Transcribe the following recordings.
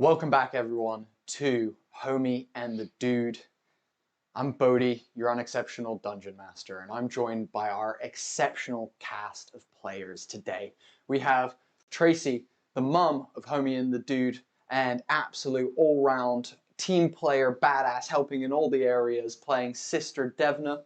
Welcome back, everyone, to Homie and the Dude. I'm Bodhi, your unexceptional dungeon master, and I'm joined by our exceptional cast of players today. We have Tracy, the mum of Homie and the Dude, and absolute all-round team player, badass, helping in all the areas, playing Sister Devna.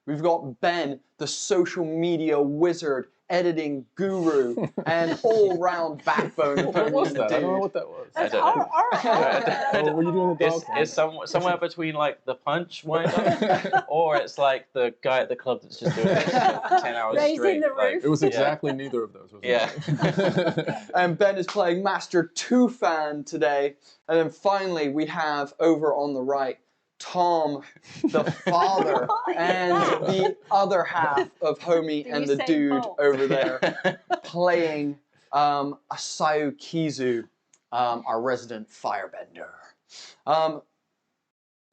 We've got Ben, the social media wizard, editing guru, and all-round backbone of What Homie was and the that? Dude. I don't know what that was. I don't know. What were you doing the dog? It's somewhere between like the punch wind-up, or it's like the guy at the club that's just doing this for 10 hours Raising straight. the Like, roof. It was exactly neither of those. Wasn't Yeah. It? And Ben is playing Master Tufan today. And then finally, we have over on the right, Tom, the father, and the other half of Homie and the Dude over there, playing Asayu Kizu, our resident Firebender.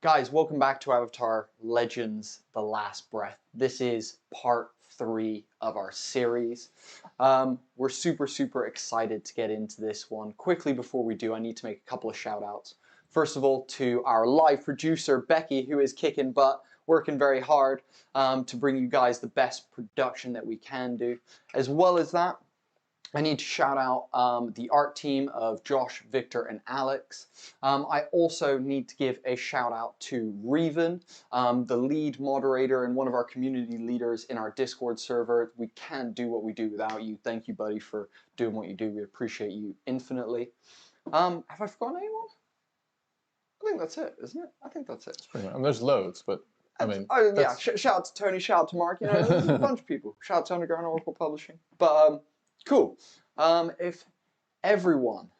Guys, welcome back to Avatar Legends: The Last Breath. This is part 3 of our series. We're super excited to get into this one. Quickly before we do, I need to make a couple of shout outs. First of all, to our live producer, Becky, who is kicking butt, working very hard to bring you guys the best production that we can do. As well as that, I need to shout out the art team of Josh, Victor, and Alex. I also need to give a shout out to Reven, the lead moderator and one of our community leaders in our Discord server. We can't do what we do without you. Thank you, buddy, for doing what you do. We appreciate you infinitely. Have I forgotten anyone? I think that's it, isn't it? I think that's it. Pretty much. I mean, there's loads, but I mean... Oh, yeah, shout out to Tony, shout out to Mark, you know, there's a bunch of people. Shout out to Underground Oracle Publishing. But, cool. If everyone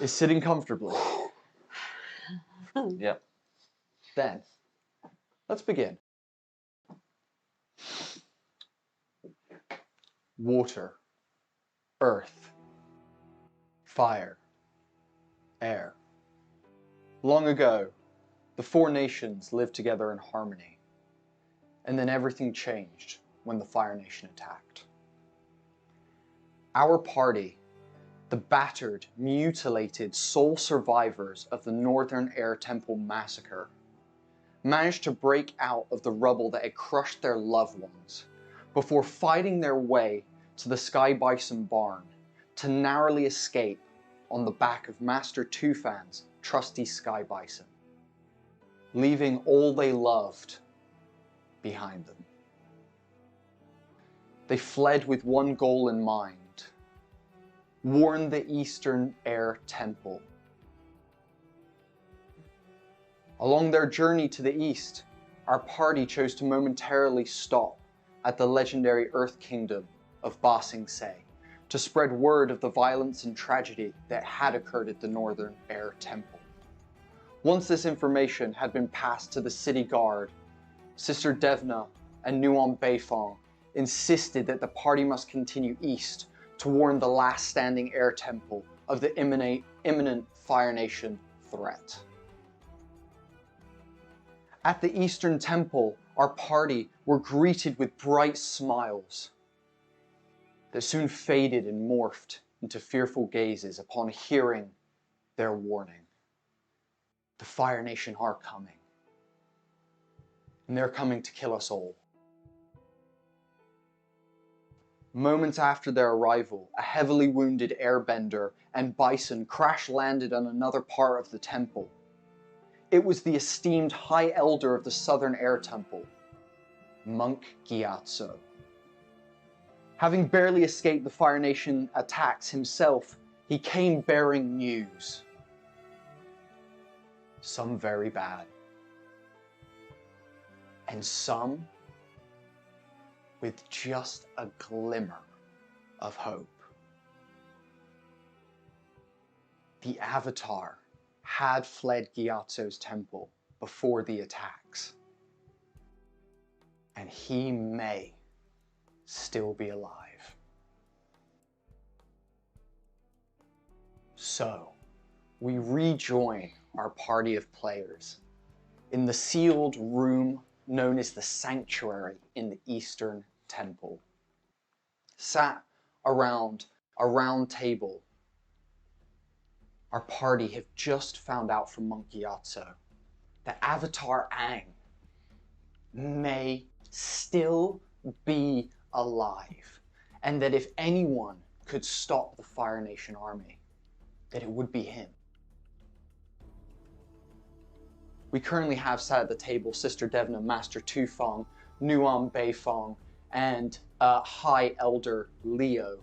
is sitting comfortably, Yep. then let's begin. Water, earth, fire, air. Long ago, the 4 nations lived together in harmony, and then everything changed when the Fire Nation attacked. Our party, the battered, mutilated sole survivors of the Northern Air Temple massacre, managed to break out of the rubble that had crushed their loved ones before fighting their way to the Sky Bison barn to narrowly escape on the back of Master Tufan's trusty Sky Bison, leaving all they loved behind them. They fled with one goal in mind: warn the Eastern Air Temple. Along their journey to the east, our party chose to momentarily stop at the legendary Earth Kingdom of Ba Sing Se to spread word of the violence and tragedy that had occurred at the Northern Air Temple. Once this information had been passed to the city guard, Sister Devna and Nuon Beifong insisted that the party must continue east to warn the last standing air temple of the imminent Fire Nation threat. At the Eastern Temple, our party were greeted with bright smiles that soon faded and morphed into fearful gazes upon hearing their warning. The Fire Nation are coming, and they're coming to kill us all. Moments after their arrival, a heavily wounded Airbender and Bison crash-landed on another part of the temple. It was the esteemed High Elder of the Southern Air Temple, Monk Gyatso. Having barely escaped the Fire Nation attacks himself, he came bearing news. Some very bad, and some with just a glimmer of hope. The Avatar had fled Gyatso's temple before the attacks, and he may still be alive. So, we rejoin our party of players in the sealed room known as the Sanctuary in the Eastern Temple, sat around a round table our party have just found out from Monk Gyatso that Avatar Aang may still be alive, and that if anyone could stop the Fire Nation army, that it would be him. We currently have sat at the table Sister Devna, Master Tufong, Nuam Beifong, and High Elder Leo,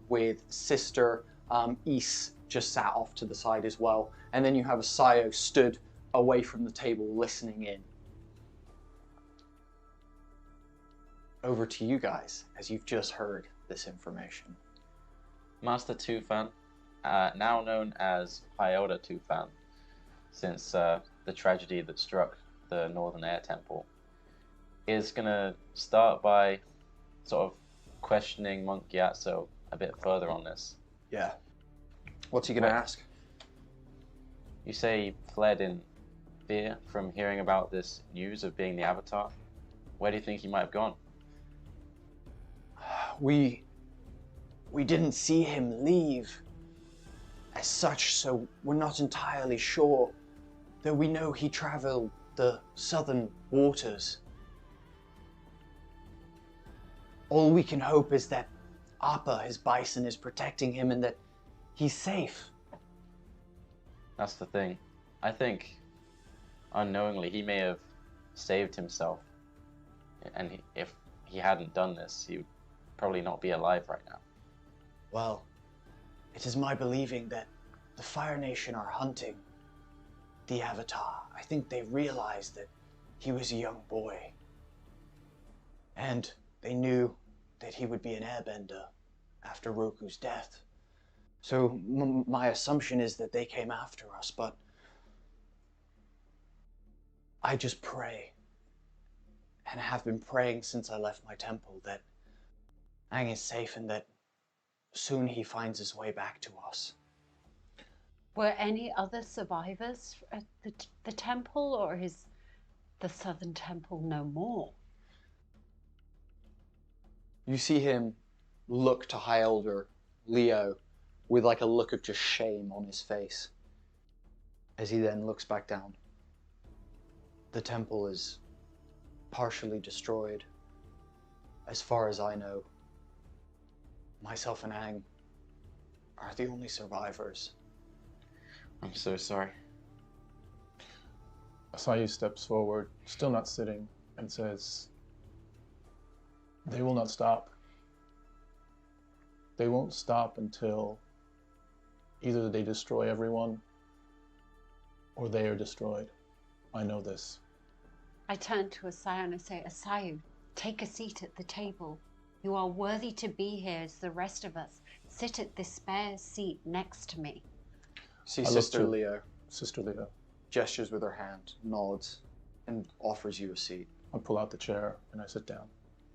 with Sister Is just sat off to the side as well. And then you have Asayo stood away from the table listening in. Over to you guys, as you've just heard this information. Master Tufan, now known as High Elder Tufan, since the tragedy that struck the Northern Air Temple, is going to start by sort of questioning Monk Gyatso a bit further on this. Yeah. What's he going to ask? You say he fled in fear from hearing about this news of being the Avatar. Where do you think he might have gone? We didn't see him leave as such, so we're not entirely sure. Though we know he traveled the southern waters. All we can hope is that Appa, his bison, is protecting him and that he's safe. That's the thing. I think, unknowingly, he may have saved himself. And if he hadn't done this, he would probably not be alive right now. Well, it is my believing that the Fire Nation are hunting the Avatar. I think they realized that he was a young boy. And they knew that he would be an Airbender after Roku's death. So my assumption is that they came after us, but I just pray, and I have been praying since I left my temple, that Aang is safe and that soon he finds his way back to us. Were any other survivors at the temple, or is the southern temple no more? You see him look to High Elder Leo with like a look of just shame on his face, as he then looks back down. The temple is partially destroyed. As far as I know, myself and Aang are the only survivors. I'm so sorry. Asayu steps forward, still not sitting, and says, "They will not stop. They won't stop until either they destroy everyone or they are destroyed. I know this." I turn to Asayu and I say, Asayu, take a seat at the table. You are worthy to be here as the rest of us. Sit at this spare seat next to me. See I look Sister to Leo, Sister Leo. gestures with her hand, nods, and offers you a seat. I pull out the chair and I sit down.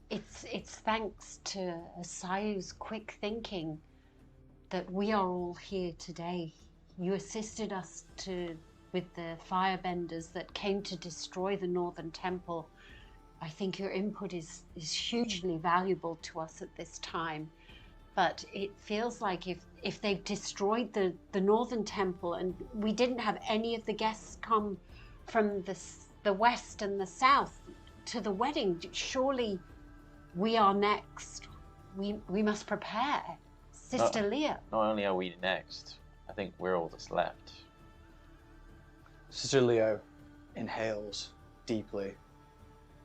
It's thanks to Asayu's quick thinking that we are all here today. You assisted us with the Firebenders that came to destroy the Northern Temple. I think your input is hugely valuable to us at this time. But it feels like if they've destroyed the Northern Temple and we didn't have any of the guests come from the west and the south to the wedding, surely we are next. We must prepare. Sister Leo. Not only are we next, I think we're all that's left. Sister Leo inhales deeply.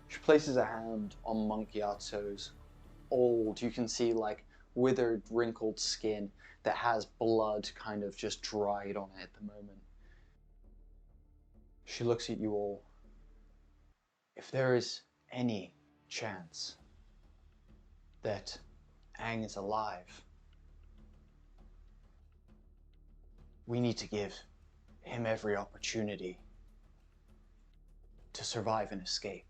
She places a hand on Monk Gyatso's old, you can see like withered, wrinkled skin that has blood kind of just dried on it at the moment. She looks at you all. If there is any chance that Aang is alive, we need to give him every opportunity to survive and escape.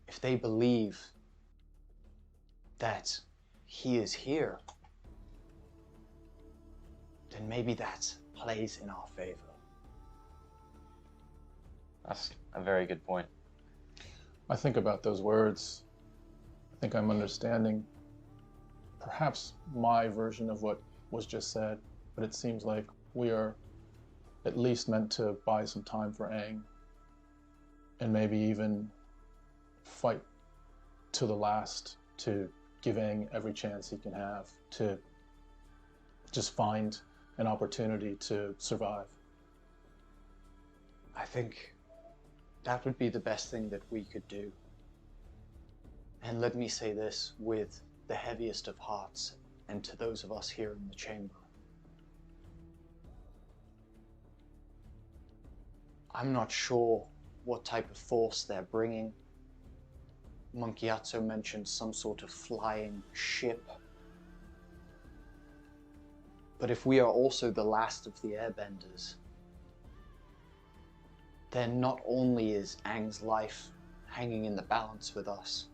If they believe that he is here, then maybe that plays in our favor. That's a very good point. I think about those words. I think I'm understanding perhaps my version of what was just said. but it seems like we are at least meant to buy some time for Aang, and maybe even fight to the last to give Aang every chance he can have to just find an opportunity to survive. I think that would be the best thing that we could do. And let me say this with the heaviest of hearts, and to those of us here in the chamber. I'm not sure what type of force they're bringing. Monk Gyatso mentioned some sort of flying ship. But if we are also the last of the Airbenders, then not only is Aang's life hanging in the balance with us,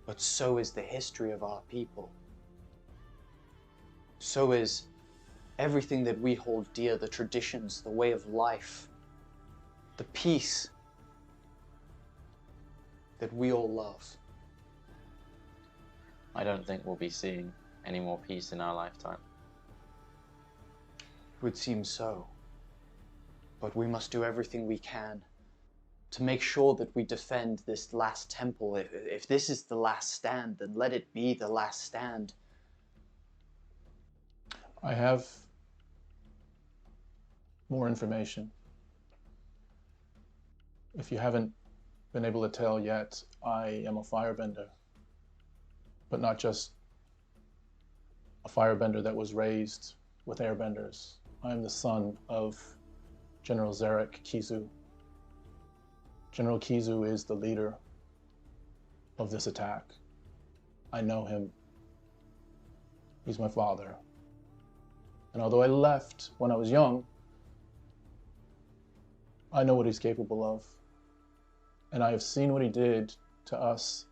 but so is the history of our people. So is everything that we hold dear, the traditions, the way of life, the peace that we all love. I don't think we'll be seeing any more peace in our lifetime. It would seem so. But we must do everything we can to make sure that we defend this last temple. If this is the last stand, then let it be the last stand. I have more information. If you haven't been able to tell yet, I am a Firebender. But not just a Firebender that was raised with Airbenders. I am the son of General Zarek Kizu. General Kizu is the leader of this attack. I know him. He's my father. And although I left when I was young, I know what he's capable of. And I have seen what he did to us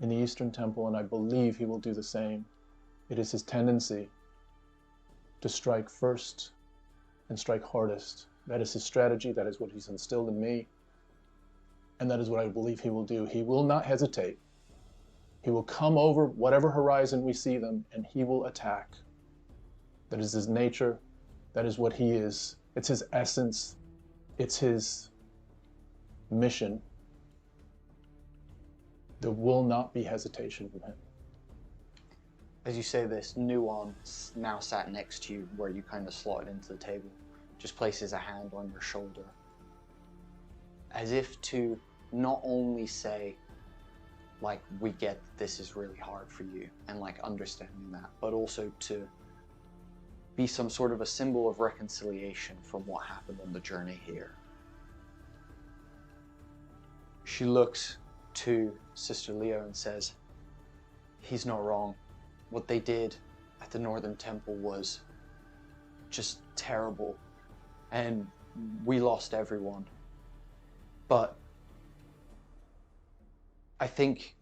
in the Eastern Temple, and I believe he will do the same. It is his tendency to strike first and strike hardest. That is his strategy. That is what he's instilled in me. And that is what I believe he will do. He will not hesitate. He will come over whatever horizon we see them, and he will attack. That is his nature. That is what he is. It's his essence. It's his mission. There will not be hesitation from him. As you say this, Nuon now sat next to you where you kind of slotted into the table, just places a hand on your shoulder, as if to not only say, like, we get this is really hard for you, and like understanding that, but also to be some sort of a symbol of reconciliation from what happened on the journey here. She looks to Sister Leo and says, he's not wrong. What they did at the Northern Temple was just terrible, and we lost everyone. But I think,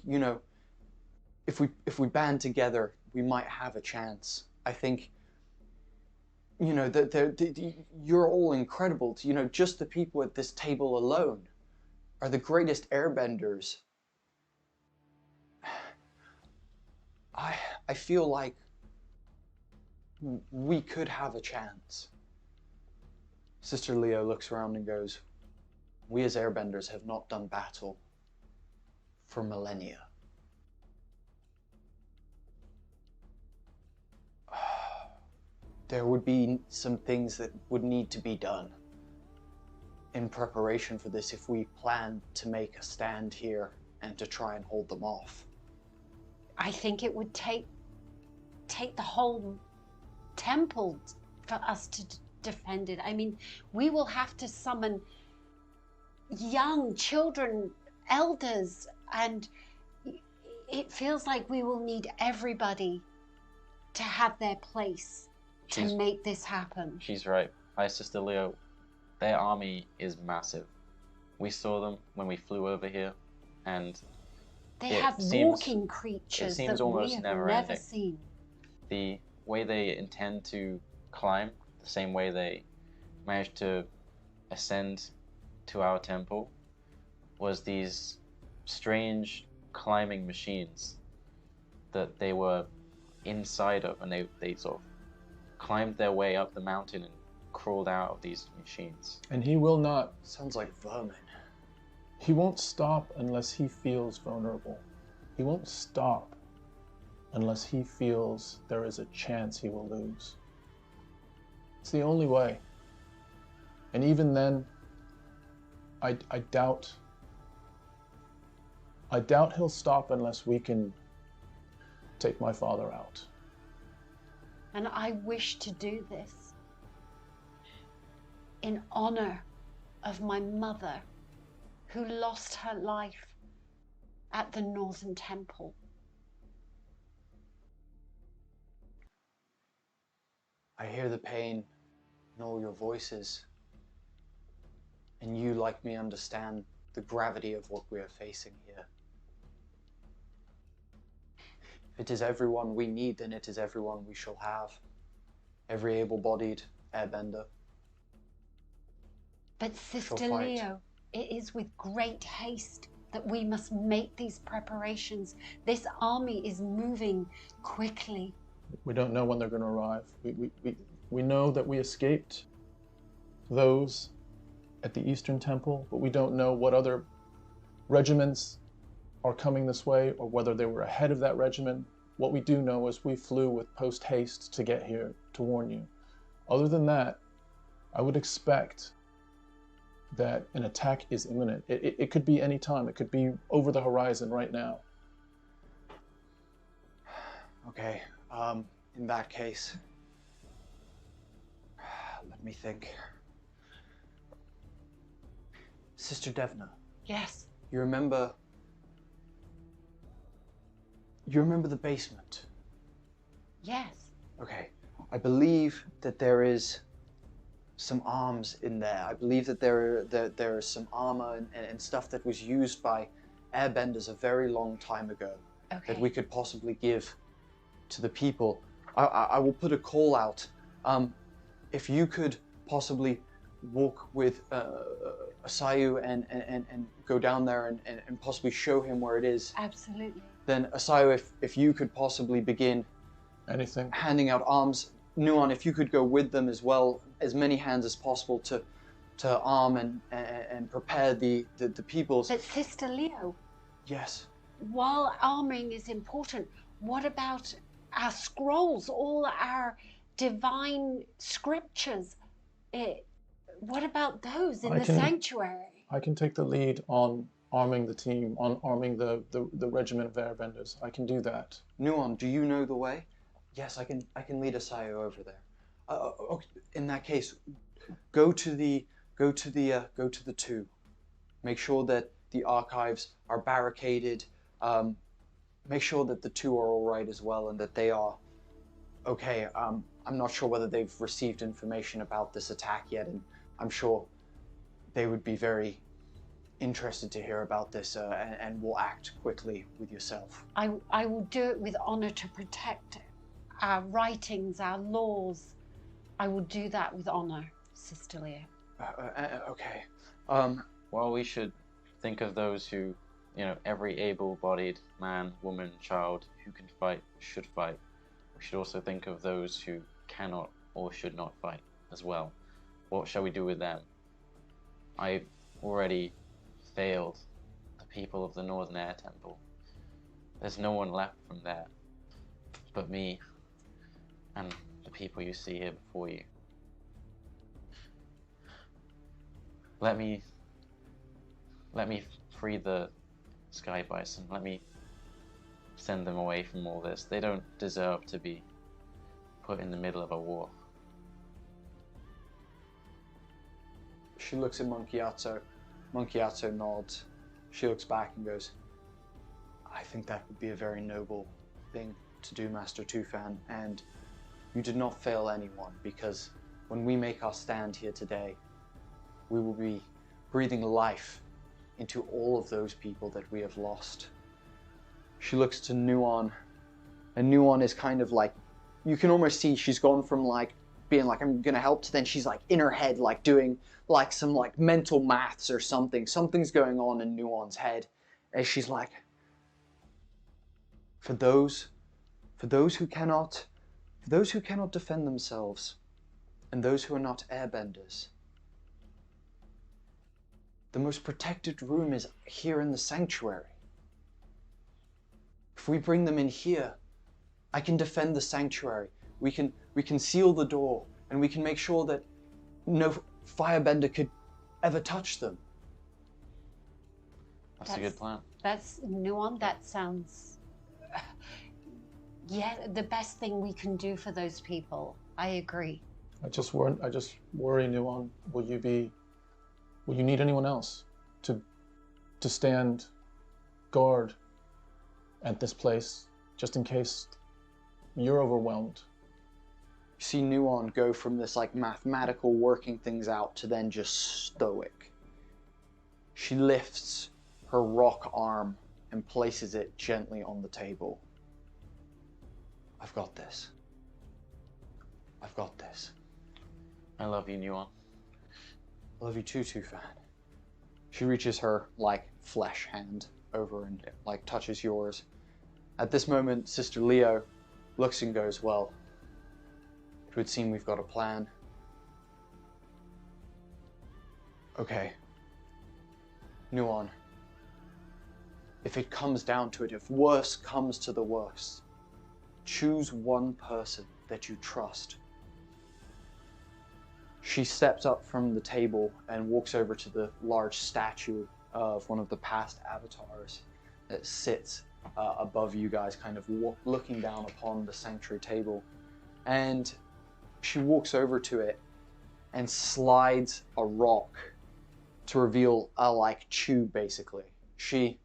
you know, if we band together, we might have a chance. I think, you know, you're all incredible. You know, just the people at this table alone are the greatest Airbenders. I feel like we could have a chance. Sister Leo looks around and goes, we as Airbenders have not done battle for millennia. There would be some things that would need to be done in preparation for this if we plan to make a stand here and to try and hold them off. I think it would take the whole temple for us to defend it. I mean, we will have to summon young children, elders, and it feels like we will need everybody to have their place to make this happen. She's right. Hi, Sister Leo. Their army is massive. We saw them when we flew over here, and they have walking creatures that we have never seen. The way they intend to climb, the same way they managed to ascend to our temple, was these strange climbing machines that they were inside of, and they sort of climbed their way up the mountain and crawled out of these machines. And he will not. Sounds like vermin. He won't stop unless he feels vulnerable. He won't stop unless he feels there is a chance he will lose. It's the only way. And even then, I doubt he'll stop unless we can take my father out. And I wish to do this in honor of my mother, who lost her life at the Northern Temple. I hear the pain in all your voices, and you, like me, understand the gravity of what we are facing here. If it is everyone we need, then it is everyone we shall have. Every able-bodied airbender. But Sister Shall fight. Leo, it is with great haste that we must make these preparations. This army is moving quickly. We don't know when they're going to arrive. We know that we escaped those at the Eastern Temple, but we don't know what other regiments are coming this way or whether they were ahead of that regiment. What we do know is we flew with post haste to get here to warn you. Other than that, I would expect that an attack is imminent. It could be any time. It could be over the horizon right now. Okay, in that case, let me think. Sister Devna, Yes. you remember the basement? Yes. Okay, I believe that there is some arms in there. I believe that there is some armor and stuff that was used by airbenders a very long time ago Okay. that we could possibly give to the people. I will put a call out. If you could possibly walk with Asayu and go down there and possibly show him where it is, Absolutely. then Asayu, if you could possibly begin Anything? handing out arms. Nuon, if you could go with them as well, as many hands as possible to arm and prepare the peoples. But Sister Leo, Yes. while arming is important, what about our scrolls, all our divine scriptures? What about those in I the can- sanctuary? I can take the lead on arming the team, on arming the regiment of airbenders. I can do that. Nuon, do you know the way? Yes, I can lead Asayu over there. Okay, in that case, go to the two. Make sure that the archives are barricaded. Make sure that the two are all right as well, and that they are okay. I'm not sure whether they've received information about this attack yet, and I'm sure they would be very interested to hear about this, and will act quickly with yourself. I will do it with honor to protect our writings, our laws. I will do that with honor, Sister Leo. Okay. Well, we should think of those who, every able-bodied man, woman, child who can fight should fight. We should also think of those who cannot or should not fight as well. What shall we do with them? I've already failed the people of the Northern Air Temple. There's no one left from there but me and the people you see here before you. Let me free the Sky Bison. Let me send them away from all this. They don't deserve to be put in the middle of a war. She looks at Monkey Gyatso. Monkey Gyatso nods. She looks back and goes, I think that would be a very noble thing to do, Master Tufan, and you did not fail anyone, because when we make our stand here today, we will be breathing life into all of those people that we have lost. She looks to Nuon, and Nuon is kind of like, you can almost see she's gone from like being like, I'm gonna help, to then she's like in her head like doing like some like mental maths or something. Something's going on in Nuon's head as she's like, for those For those who cannot defend themselves, and those who are not airbenders, the most protected room is here in the sanctuary. If we bring them in here, I can defend the sanctuary. We can seal the door, and we can make sure that no firebender could ever touch them. That's a good plan. That's Nuon. That sounds. Yeah, the best thing we can do for those people. I agree. I just worry, Nuon. Will you need anyone else to stand guard at this place, just in case you're overwhelmed? You see Nuon go from this like mathematical working things out to then just stoic. She lifts her rock arm and places it gently on the table. I've got this. I've got this. I love you, Nuon. I love you too, Tufan. She reaches her like flesh hand over and like touches yours. At this moment, Sister Leo looks and goes, well, it would seem we've got a plan. Okay. Nuon, if it comes down to it, if worse comes to the worst, choose one person that you trust. She steps up from the table and walks over to the large statue of one of the past avatars that sits above you guys, kind of looking down upon the sanctuary table. And she walks over to it and slides a rock to reveal a like tube, basically. She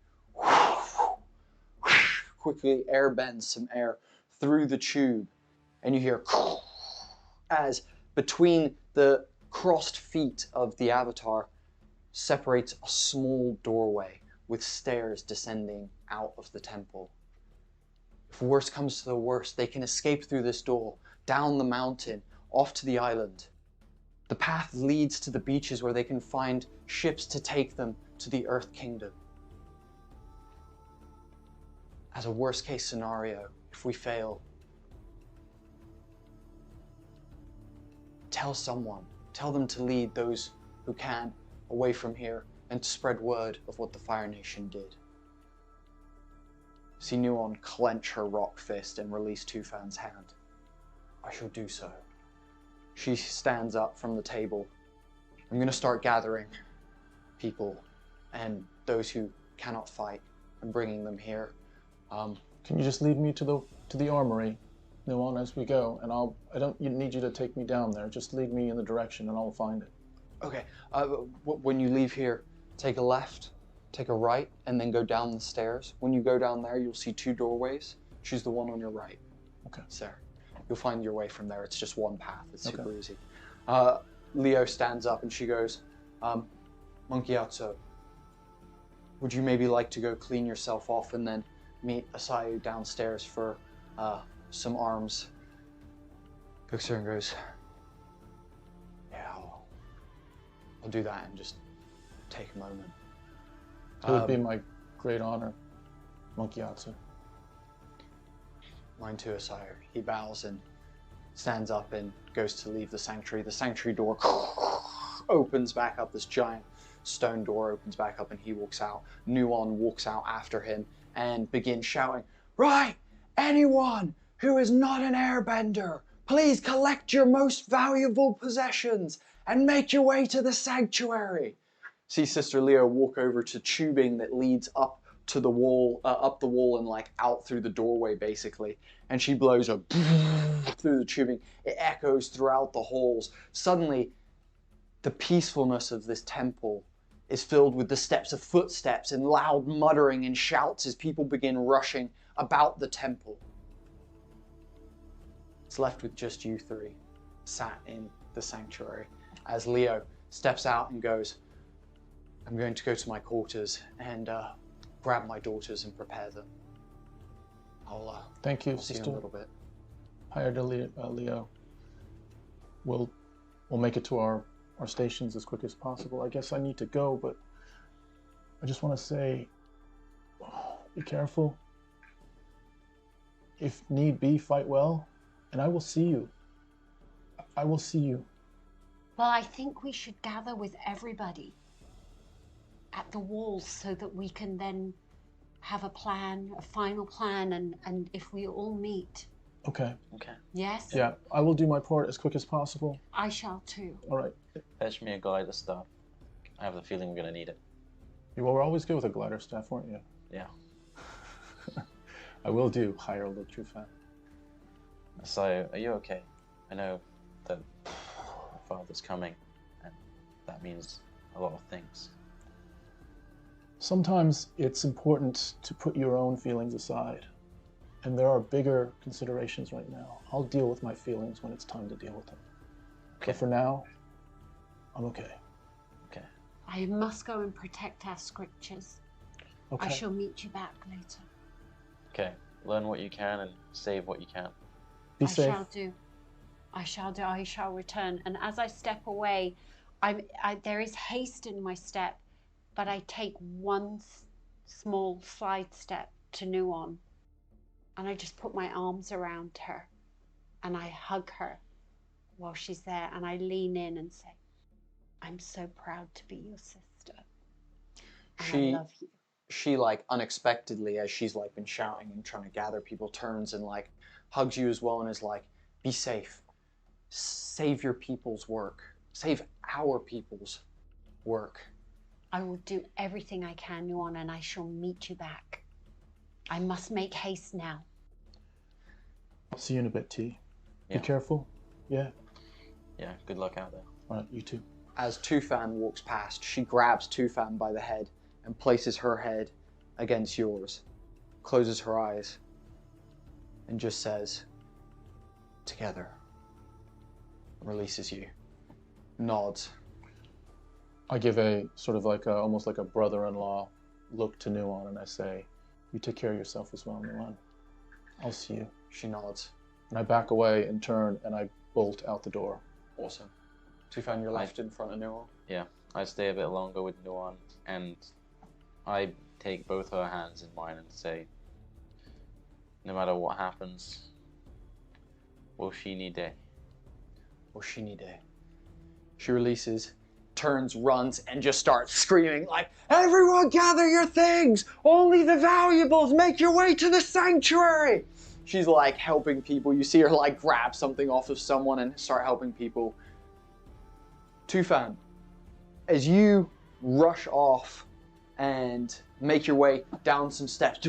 quickly airbends some air through the tube, and you hear as between the crossed feet of the avatar separates a small doorway with stairs descending out of the temple. If worse comes to the worst, they can escape through this door, down the mountain, off to the island. The path leads to the beaches where they can find ships to take them to the Earth Kingdom. As a worst case scenario, if we fail, tell someone. Tell them to lead those who can away from here and to spread word of what the Fire Nation did. See Nuon clench her rock fist and release Tufan's hand. I shall do so. She stands up from the table. I'm going to start gathering people and those who cannot fight and bringing them here. Can you just lead me to the armory, Nuon, as we go? And I don't need you to take me down there. Just lead me in the direction and I'll find it. Okay. When you leave here, take a left, take a right, and then go down the stairs. When you go down there, you'll see two doorways. Choose the one on your right. Okay. It's there. You'll find your way from there. It's just one path. It's super Okay. easy. Leo stands up and she goes, Monkey Gyatso, would you maybe like to go clean yourself off and then meet Asayu downstairs for some arms? Looks at her and goes, yeah, I'll do that and just take a moment. It would be my great honor, Monkey Gyatso. Mine too, Asayu. He bows and stands up and goes to leave the sanctuary. The sanctuary door opens back up. This giant stone door opens back up and he walks out. Nuon walks out after him and begins shouting, right, anyone who is not an airbender, please collect your most valuable possessions and make your way to the sanctuary. See Sister Leo walk over to tubing that leads up to the wall, up the wall and like out through the doorway basically. And she blows a through the tubing. It echoes throughout the halls. Suddenly, the peacefulness of this temple is filled with the steps of footsteps and loud muttering and shouts as people begin rushing about the temple. It's left with just you three, sat in the sanctuary, as Leo steps out and goes, I'm going to go to my quarters and grab my daughters and prepare them. Thank you, I'll see you in Sister. a little bit. Hired Leo. We'll make it to our stations as quick as possible. I guess I need to go, but I just want to say, be careful. if need be, fight well, and I will see you. I will see you. Well, I think we should gather with everybody at the walls so that we can then have a plan, a final plan, and if we all meet. Okay. Okay. Yes? Yeah, I will do my part as quick as possible. I shall too. All right. Fetch me a glider staff. I have the feeling we're going to need it. You were always good with a glider staff, weren't you? Yeah. I will do, higher the true fan. So, are you okay? I know that my father's coming, and that means a lot of things. Sometimes it's important to put your own feelings aside. And there are bigger considerations right now. I'll deal with my feelings when it's time to deal with them. Okay. But for now, I'm okay. Okay. I must go and protect our scriptures. Okay. I shall meet you back later. Okay. Learn what you can and save what you can. Be I safe. shall do. I shall do. I shall return. And as I step away, there is haste in my step, but I take one small side step to Nuon. And I just put my arms around her and I hug her while she's there, and I lean in and say, I'm so proud to be your sister. And I love you. She like unexpectedly, as she's like been shouting and trying to gather people, turns and like hugs you as well and is like, be safe. Save your people's work. Save our people's work. I will do everything I can, Nuon, and I shall meet you back. I must make haste now. I'll see you in a bit, T. Yeah. Be careful. Yeah. Yeah, good luck out there. All right, you too. As Tufan walks past, she grabs Tufan by the head and places her head against yours, closes her eyes, and just says, together, releases you, nods. I give a sort of like almost like a brother-in-law look to Nuon, and I say, you take care of yourself as well, Nuon. I'll see you. She nods. And I back away and turn and I bolt out the door. Awesome. Tufan, you're left in front of Nuon. Yeah, I stay a bit longer with Nuon, and I take both her hands in mine and say, no matter what happens, Woshini-de. Woshini-de. She releases, turns, runs, and just starts screaming like, everyone gather your things! Only the valuables! Make your way to the sanctuary! She's like helping people. You see her like grab something off of someone and start helping people. Tufan, as you rush off and make your way down some steps,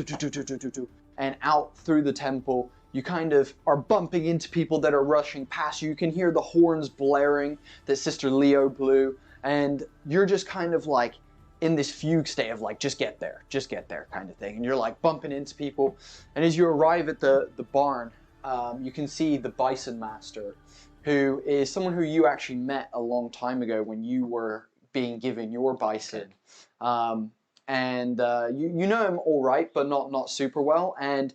and out through the temple, you kind of are bumping into people that are rushing past you. You can hear the horns blaring that Sister Leo blew, and you're just kind of like in this fugue state of like, just get there kind of thing. And you're like bumping into people. And as you arrive at the barn, you can see the Bison Master, who is someone who you actually met a long time ago when you were being given your bison. You know him all right, but not super well. And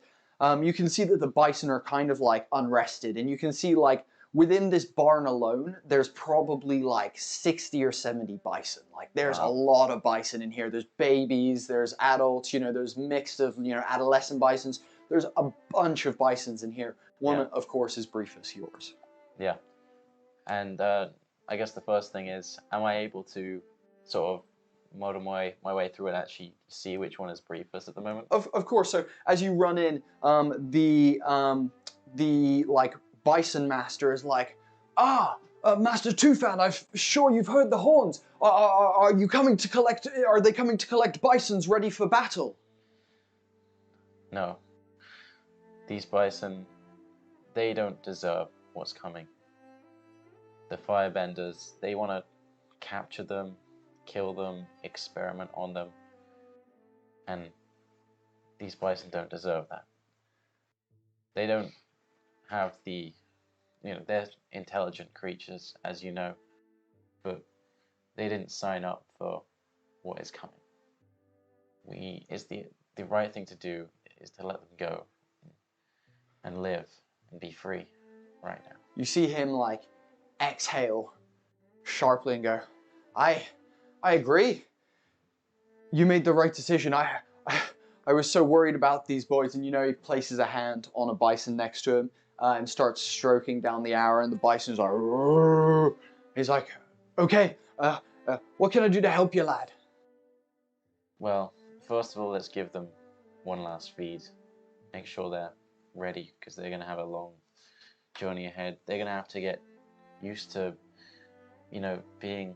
you can see that the bison are kind of like unrested. And you can see like within this barn alone, there's probably like 60 or 70 bison. Like there's a lot of bison in here. There's babies, there's adults, you know, there's mixed of, you know, adolescent bisons. There's a bunch of bisons in here. One, of course, is Briefus, yours. Yeah. And I guess the first thing is, am I able to sort of motor my way through and actually see which one is Briefus at the moment? Of course. So as you run in, the like Bison Master is like, Master Tufan, I'm sure you've heard the horns. Are you coming to collect? Are they coming to collect bisons ready for battle? No. These bison, they don't deserve what's coming. The Firebenders, they want to capture them, kill them, experiment on them. And these bison don't deserve that. They don't have the, you know, they're intelligent creatures, as you know, but they didn't sign up for what is coming. The right thing to do is to let them go and live and be free right now. You see him like exhale sharply and go, I agree. You made the right decision. I I was so worried about these boys. And, you know, he places a hand on a bison next to him and starts stroking down the arrow. And the bison's like, "Rrrr." He's like, okay, what can I do to help you, lad? Well, first of all, let's give them one last feed. Make sure they're ready, because they're going to have a long journey ahead. They're going to have to get used to, you know, being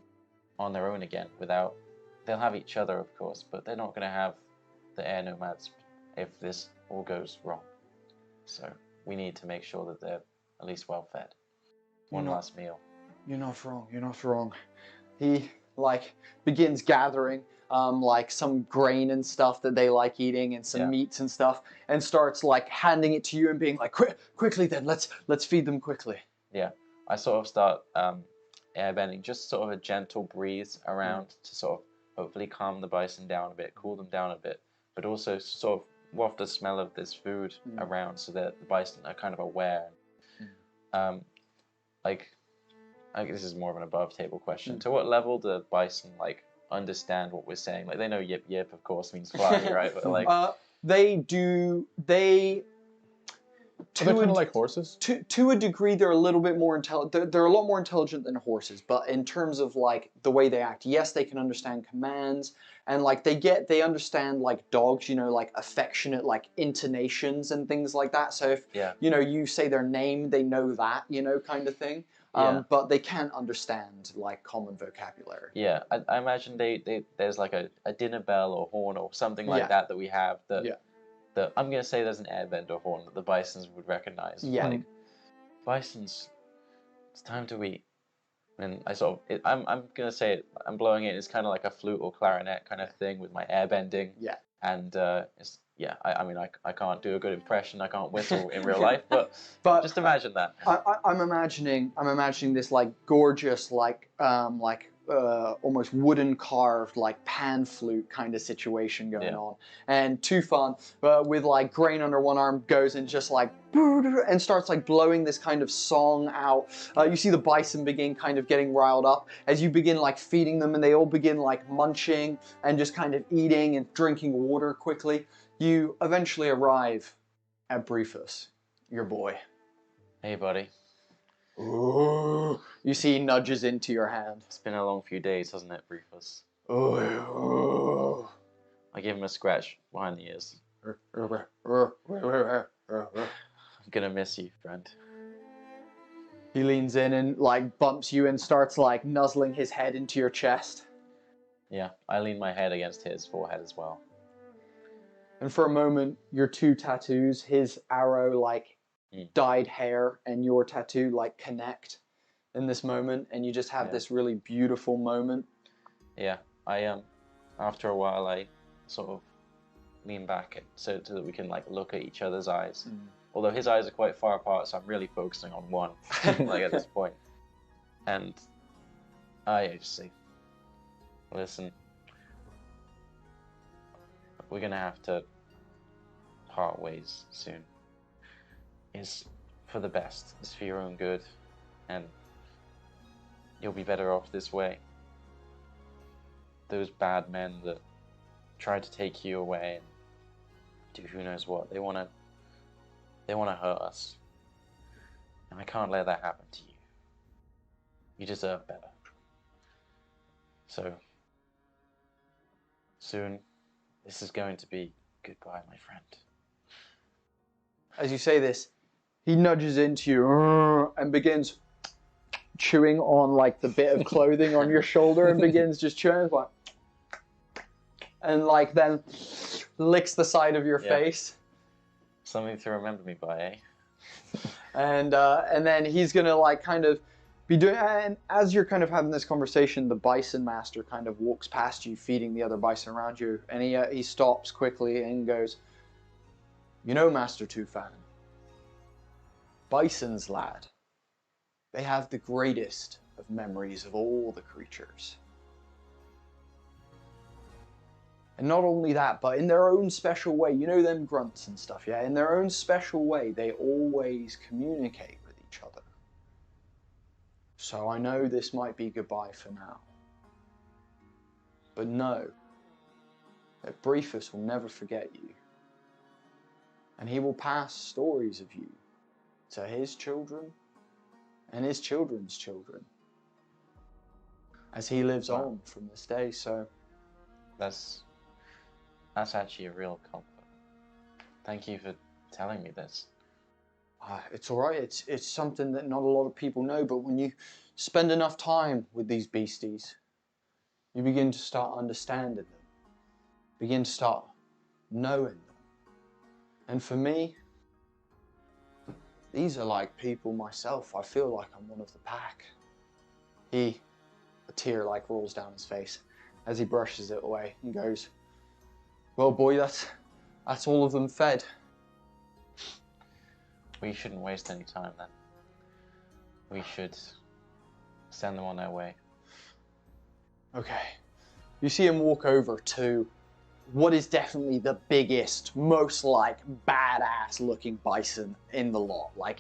on their own again without... They'll have each other, of course, but they're not going to have the Air Nomads if this all goes wrong. So we need to make sure that they're at least well fed. One last meal. You're not wrong. You're not wrong. He like begins gathering like some grain and stuff that they like eating and some meats and stuff, and starts like handing it to you and being like, quickly then, let's feed them quickly. Yeah, I sort of start airbending, just sort of a gentle breeze around to sort of hopefully calm the bison down a bit, cool them down a bit, but also sort of waft the smell of this food around so that the bison are kind of aware. Like, I guess this is more of an above table question. To what level do bison like understand what we're saying? Like, they know yip yip, of course, means fly, right? But like, they do. They. Are they kind of like horses? To a degree, they're a little bit more intelligent. They're a lot more intelligent than horses. But in terms of like the way they act, yes, they can understand commands, and like they understand like dogs, you know, like affectionate like intonations and things like that. So if you know you say their name, they know that, you know, kind of thing. But they can't understand like common vocabulary. Yeah, I imagine there's like a dinner bell or horn or something like that we have that. I'm gonna say there's an airbender horn that the bisons would recognize. Yeah. Like, bisons, it's time to eat. And I sort of, I'm gonna say it, I'm blowing it. It's kind of like a flute or clarinet kind of thing with my airbending. Yeah. And it's I mean I can't do a good impression. I can't whistle in real life, but just imagine that. I'm imagining this like gorgeous like almost wooden carved like pan flute kind of situation going on, and Tufan with like grain under one arm goes and just like and starts like blowing this kind of song out. You see the bison begin kind of getting riled up as you begin like feeding them, and they all begin like munching and just kind of eating and drinking water quickly. You eventually arrive at Briefus, your boy. Hey, buddy. Ooh. You see he nudges into your hand. It's been a long few days, hasn't it, Briefus? Ooh. I give him a scratch behind the ears. I'm gonna miss you, friend. He leans in and like bumps you and starts like nuzzling his head into your chest. Yeah, I lean my head against his forehead as well. And for a moment, your two tattoos, his arrow like dyed hair and your tattoo like connect in this moment, and you just have this really beautiful moment. Yeah, after a while I sort of lean back so that we can like look at each other's eyes. Although his eyes are quite far apart, so I'm really focusing on one like at this point. And I just say, listen, we're gonna have to part ways soon. It's for the best. It's for your own good, and you'll be better off this way. Those bad men that tried to take you away and do who knows what, they wanna hurt us. And I can't let that happen to you. You deserve better. So soon this is going to be goodbye, my friend. As you say this, he nudges into you and begins chewing on like the bit of clothing on your shoulder and begins just chewing like, and like then licks the side of your face. Something to remember me by, eh? And then he's gonna like kind of be doing, and as you're kind of having this conversation, the bison master kind of walks past you, feeding the other bison around you, and he stops quickly and goes, you know, Master Tufan, bisons, lad, they have the greatest of memories of all the creatures. And not only that, but in their own special way, you know them grunts and stuff, yeah? In their own special way, they always communicate with each other. So I know this might be goodbye for now. But know that Briefus will never forget you. And he will pass stories of you to his children and his children's children as he lives on from this day. So That's actually a real comfort. Thank you for telling me this. it's all right. It's something that not a lot of people know, but when you spend enough time with these beasties, you begin to start understanding them, begin to start knowing them. And for me, these are like people myself. I feel like I'm one of the pack. A tear like rolls down his face as he brushes it away and goes, well, boy, that's all of them fed. We shouldn't waste any time then. We should send them on their way. Okay. You see him walk over to what is definitely the biggest, most like badass looking bison in the lot. Like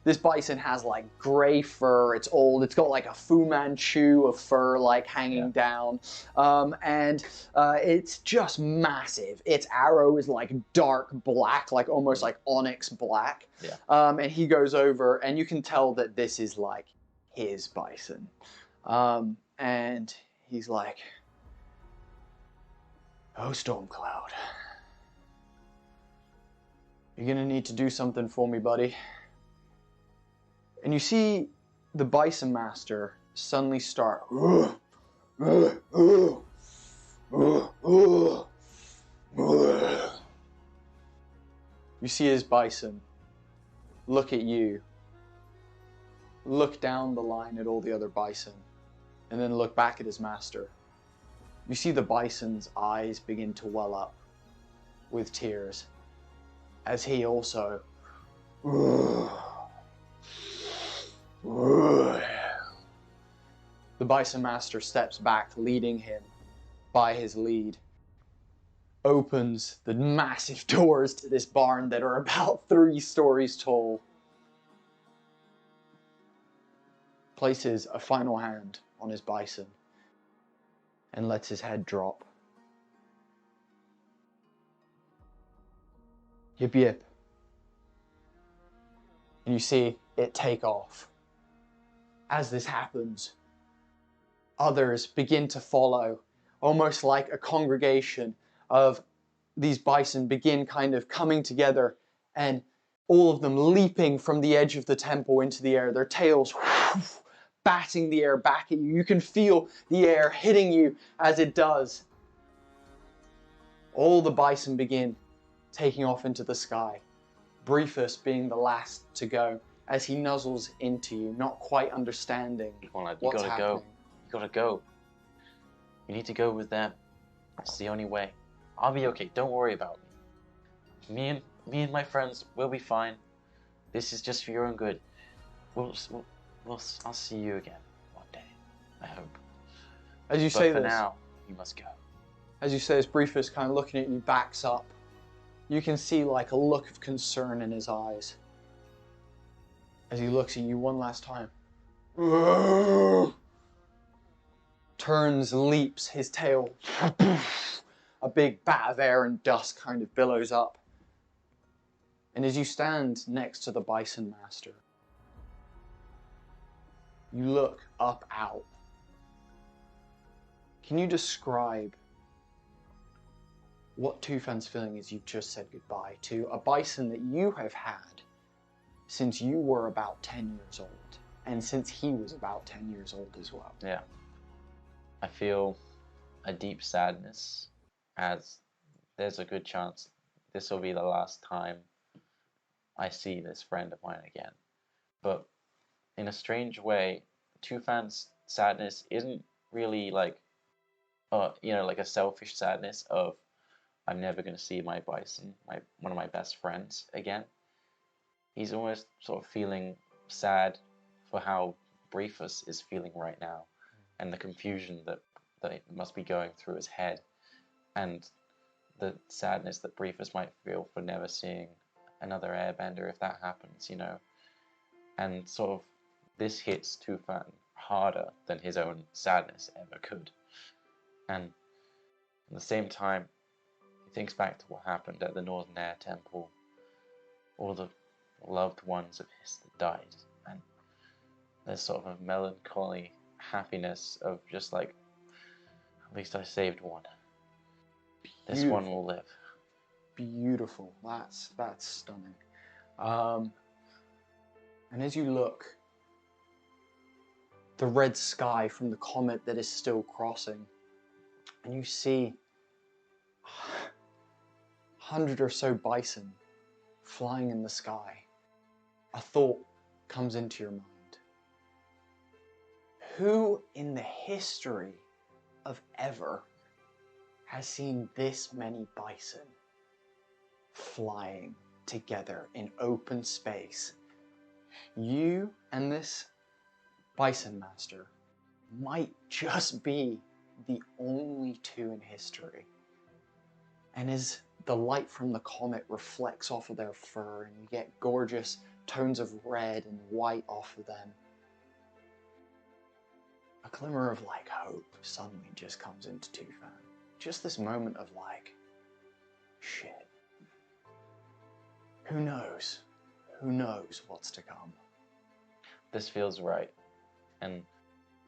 this bison has like gray fur, it's old, it's got like a Fu Manchu of fur like hanging down, and it's just massive. Its arrow is like dark black, like almost like onyx black. Yeah. And he goes over and you can tell that this is like his bison. And he's like, oh, Stormcloud, you're gonna need to do something for me, buddy. And you see the Bison Master suddenly start. You see his bison look at you, look down the line at all the other bison, and then look back at his master. You see the bison's eyes begin to well up with tears as he also the bison master steps back, leading him by his lead, opens the massive doors to this barn that are about 3 stories tall, places a final hand on his bison, and lets his head drop. Yip yip. And you see it take off. As this happens, others begin to follow, almost like a congregation of these bison begin kind of coming together, and all of them leaping from the edge of the temple into the air, their tails batting the air back at you. You can feel the air hitting you as it does. All the bison begin taking off into the sky, Briefus being the last to go as he nuzzles into you, not quite understanding Come on, lad, what's you gotta happening. go. You gotta go. You need to go with them. It's the only way. I'll be okay. Don't worry about me. Me and my friends will be fine. This is just for your own good. I'll see you again one day. I hope. As you But say for this, now, you must go. as you say this, Briefus kind of looking at you backs up. You can see like a look of concern in his eyes as he looks at you one last time. Turns, leaps, his tail. A big bat of air and dust kind of billows up. And as you stand next to the Bison Master, you look up out. Can you describe what Tufan's feeling is you've just said goodbye to a bison that you have had since you were about 10 years old, and since he was about 10 years old as well? Yeah. I feel a deep sadness, as there's a good chance this will be the last time I see this friend of mine again. But in a strange way, Tufan's sadness isn't really like, like a selfish sadness of I'm never going to see my bison, one of my best friends again. He's almost sort of feeling sad for how Briefus is feeling right now, and the confusion that must be going through his head, and the sadness that Briefus might feel for never seeing another Airbender if that happens, And sort of this hits Tufan harder than his own sadness ever could. And at the same time, he thinks back to what happened at the Northern Air Temple all the loved ones of his that died, and there's sort of a melancholy happiness of just like, at least I saved one. This one will live. Beautiful. That's stunning. And as you look, the red sky from the comet that is still crossing, and you see 100 or so bison flying in the sky, a thought comes into your mind. Who in the history of ever has seen this many bison flying together in open space? You and this bison master might just be the only two in history. And as the light from the comet reflects off of their fur and you get gorgeous tones of red and white off of them, a glimmer of like hope suddenly just comes into Tufan. Just this moment of like, shit. Who knows? Who knows what's to come? This feels right. And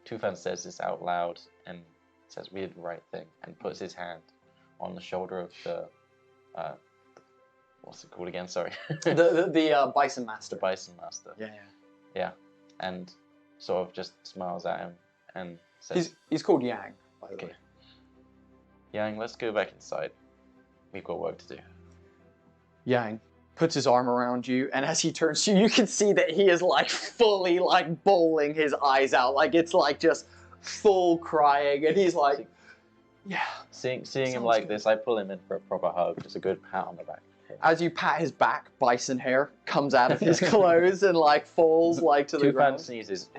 Tufan says this out loud and says, we did the right thing, and puts his hand on the shoulder of the, what's it called again? Sorry. the bison master. The bison master. Yeah. And sort of just smiles at him and says... He's called Yang, by the way. Yang, let's go back inside. We've got work to do. Yang puts his arm around you, and as he turns to you, you can see that he is like fully like bawling his eyes out. Like it's like just full crying, and he's like, yeah. Seeing him like this, I pull him in for a proper hug. Just a good pat on the back. As you pat his back, bison hair comes out of his clothes and like falls like to the ground. Tufan sneezes.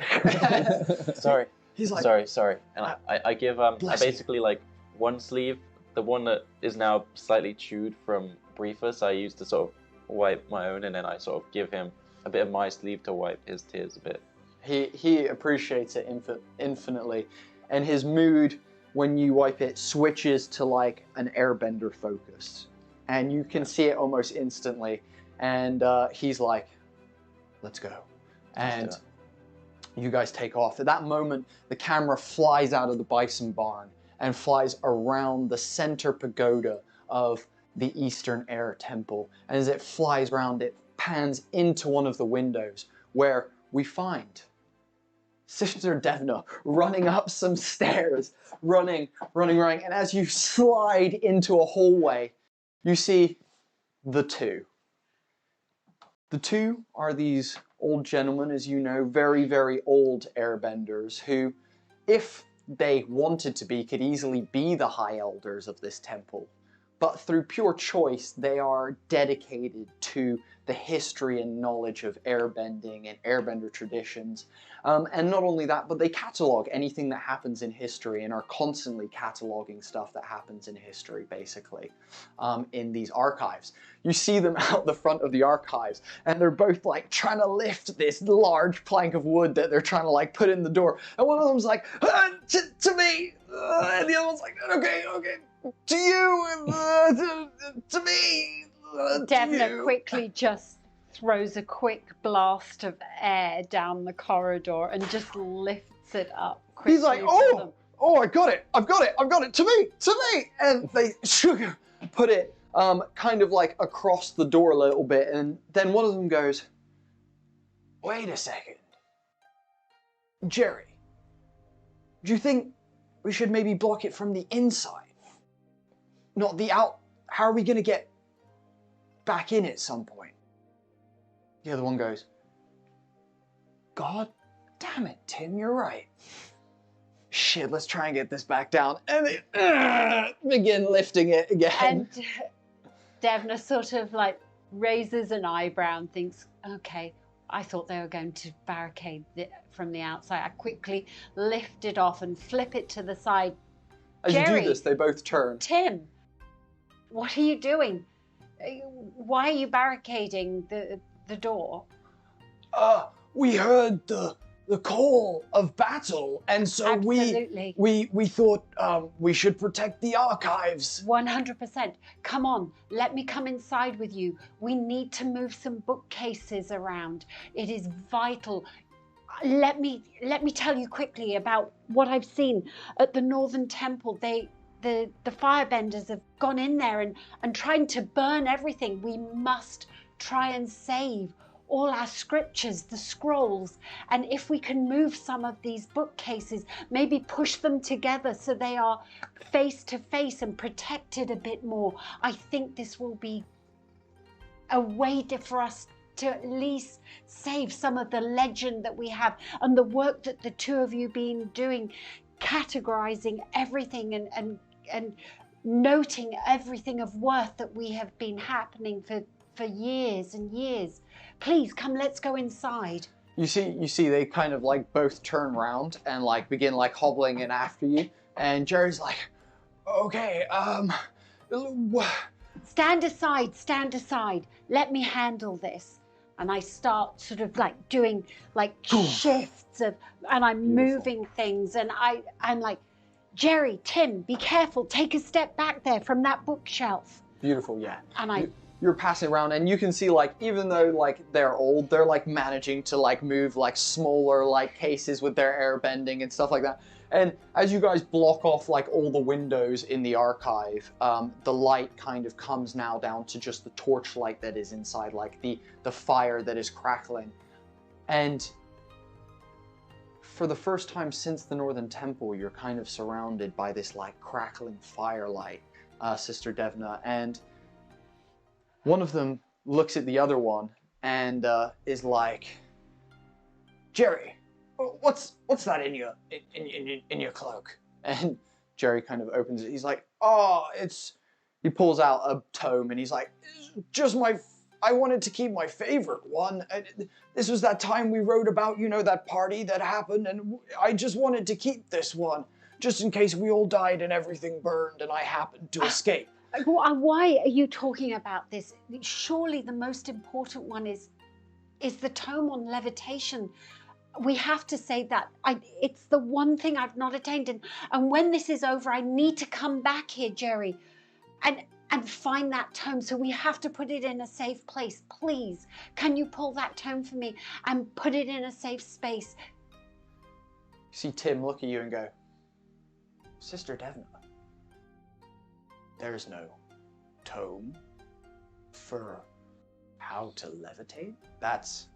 Sorry. He's like, sorry. And I give I basically like one sleeve, the one that is now slightly chewed from Briefus, I use to sort of wipe my own, and then I sort of give him a bit of my sleeve to wipe his tears a bit. He appreciates it infinitely, and his mood when you wipe it switches to like an Airbender focus, and you can see it almost instantly. And he's like, "Let's go," and you guys take off. At that moment, the camera flies out of the bison barn and flies around the center pagoda of the Eastern Air Temple. And as it flies around, it pans into one of the windows where we find Sister Devna running up some stairs, running. And as you slide into a hallway, you see the two. The two are these old gentlemen, as you know, very, very old airbenders who, if they wanted to be, could easily be the high elders of this temple. But through pure choice, they are dedicated to the history and knowledge of airbending and airbender traditions. And not only that, but they catalog anything that happens in history and are constantly cataloging stuff that happens in history, basically, in these archives. You see them out the front of the archives, and they're both like trying to lift this large plank of wood that they're trying to like put in the door. And one of them's like, to me! And the other one's like, okay. To you, to me. Devna quickly just throws a quick blast of air down the corridor and just lifts it up quickly. He's like, oh, I got it, I've got it, to me. And they put it kind of like across the door a little bit, and then one of them goes, wait a second. Jerry, do you think we should maybe block it from the inside? Not the out. How are we going to get back in at some point? The other one goes, God damn it, Tim, you're right. Shit, let's try and get this back down. And they begin lifting it again. And Devna sort of like raises an eyebrow and thinks, okay, I thought they were going to barricade it from the outside. I quickly lift it off and flip it to the side. As Jerry, you do this, they both turn. Tim, what are you doing? Why are you barricading the door? We heard the the call of battle, and so Absolutely. we thought we should protect the archives. 100%. Come on, let me come inside with you. We need to move some bookcases around. It is vital. Let me tell you quickly about what I've seen at the Northern Temple. The Firebenders have gone in there and trying to burn everything. We must try and save all our scriptures, the scrolls, and if we can move some of these bookcases, maybe push them together so they are face to face and protected a bit more, I think this will be a way for us to at least save some of the legend that we have and the work that the two of you been doing, categorizing everything and noting everything of worth that we have been happening for years and years. Please come, let's go inside. You see, they kind of like both turn around and like begin like hobbling in after you, and Jerry's like, okay, Stand aside, let me handle this. And I start sort of like doing like shifts of, and I'm moving things, and I'm like, Jerry, Tim, be careful, take a step back there from that bookshelf. Beautiful, yeah. And you're passing around, and you can see like even though like they're old, they're like managing to like move like smaller like cases with their airbending and stuff like that. And as you guys block off like all the windows in the archive, the light kind of comes now down to just the torchlight that is inside, like the fire that is crackling. And for the first time since the Northern Temple, you're kind of surrounded by this like crackling firelight, Sister Devna, and one of them looks at the other one and is like, Jerry, what's that in your cloak? And Jerry kind of opens it. He's like, oh, he pulls out a tome and he's like, just I wanted to keep my favorite one. This was that time we wrote about, you know, that party that happened, and I just wanted to keep this one, just in case we all died and everything burned and I happened to escape. Why are you talking about this? Surely the most important one is the tome on levitation. We have to say that. It's the one thing I've not attained, and when this is over, I need to come back here, Jerry, and find that tome. So we have to put it in a safe place. Please, can you pull that tome for me and put it in a safe space? You see Tim look at you and go, Sister Devna, there's no tome for how to levitate? That's...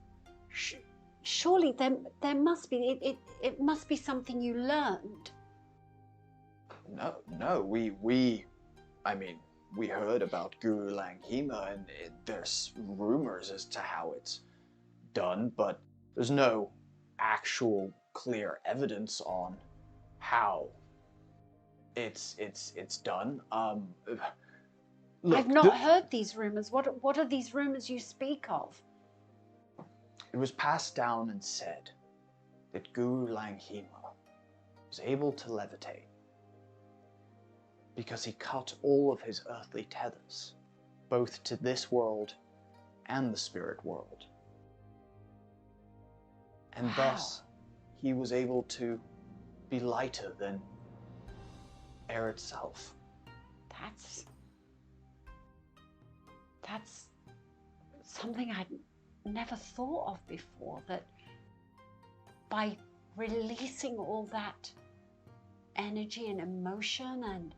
Surely there must be. It must be something you learned. No, we heard about Guru Langhima, and there's rumors as to how it's done, but there's no actual clear evidence on how it's done. Look, I've not heard these rumors. What are these rumors you speak of? It was passed down and said that Guru Langhima was able to levitate because he cut all of his earthly tethers, both to this world and the spirit world. And thus, he was able to be lighter than air itself. That's something I'd never thought of before, that by releasing all that energy and emotion and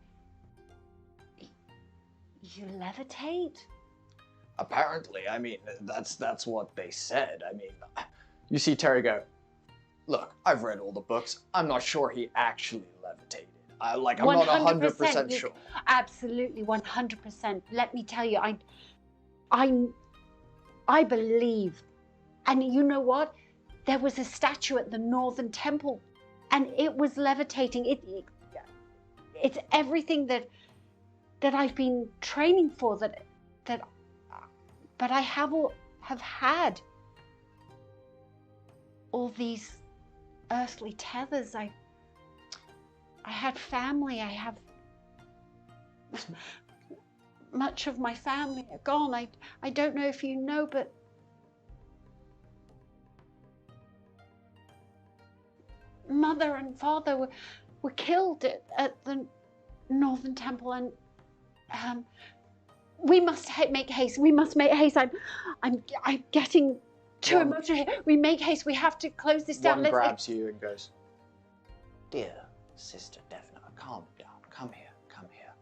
you levitate? Apparently, that's what they said. You see Terry go, look, I've read all the books. I'm not sure he actually levitated. I'm not 100% sure. Absolutely, 100%. Let me tell you, I believe, and you know what? There was a statue at the Northern Temple, and it was levitating. It's everything that I've been training for. But I have had all these earthly tethers. I had family. I have much of my family are gone. I don't know if you know, but mother and father were killed at the Northern Temple, and we must make haste. We must make haste. I'm getting too emotional here. We make haste. We have to close this down. One grabs you and goes, "Dear Sister Devna, calm down. Come here. Come here."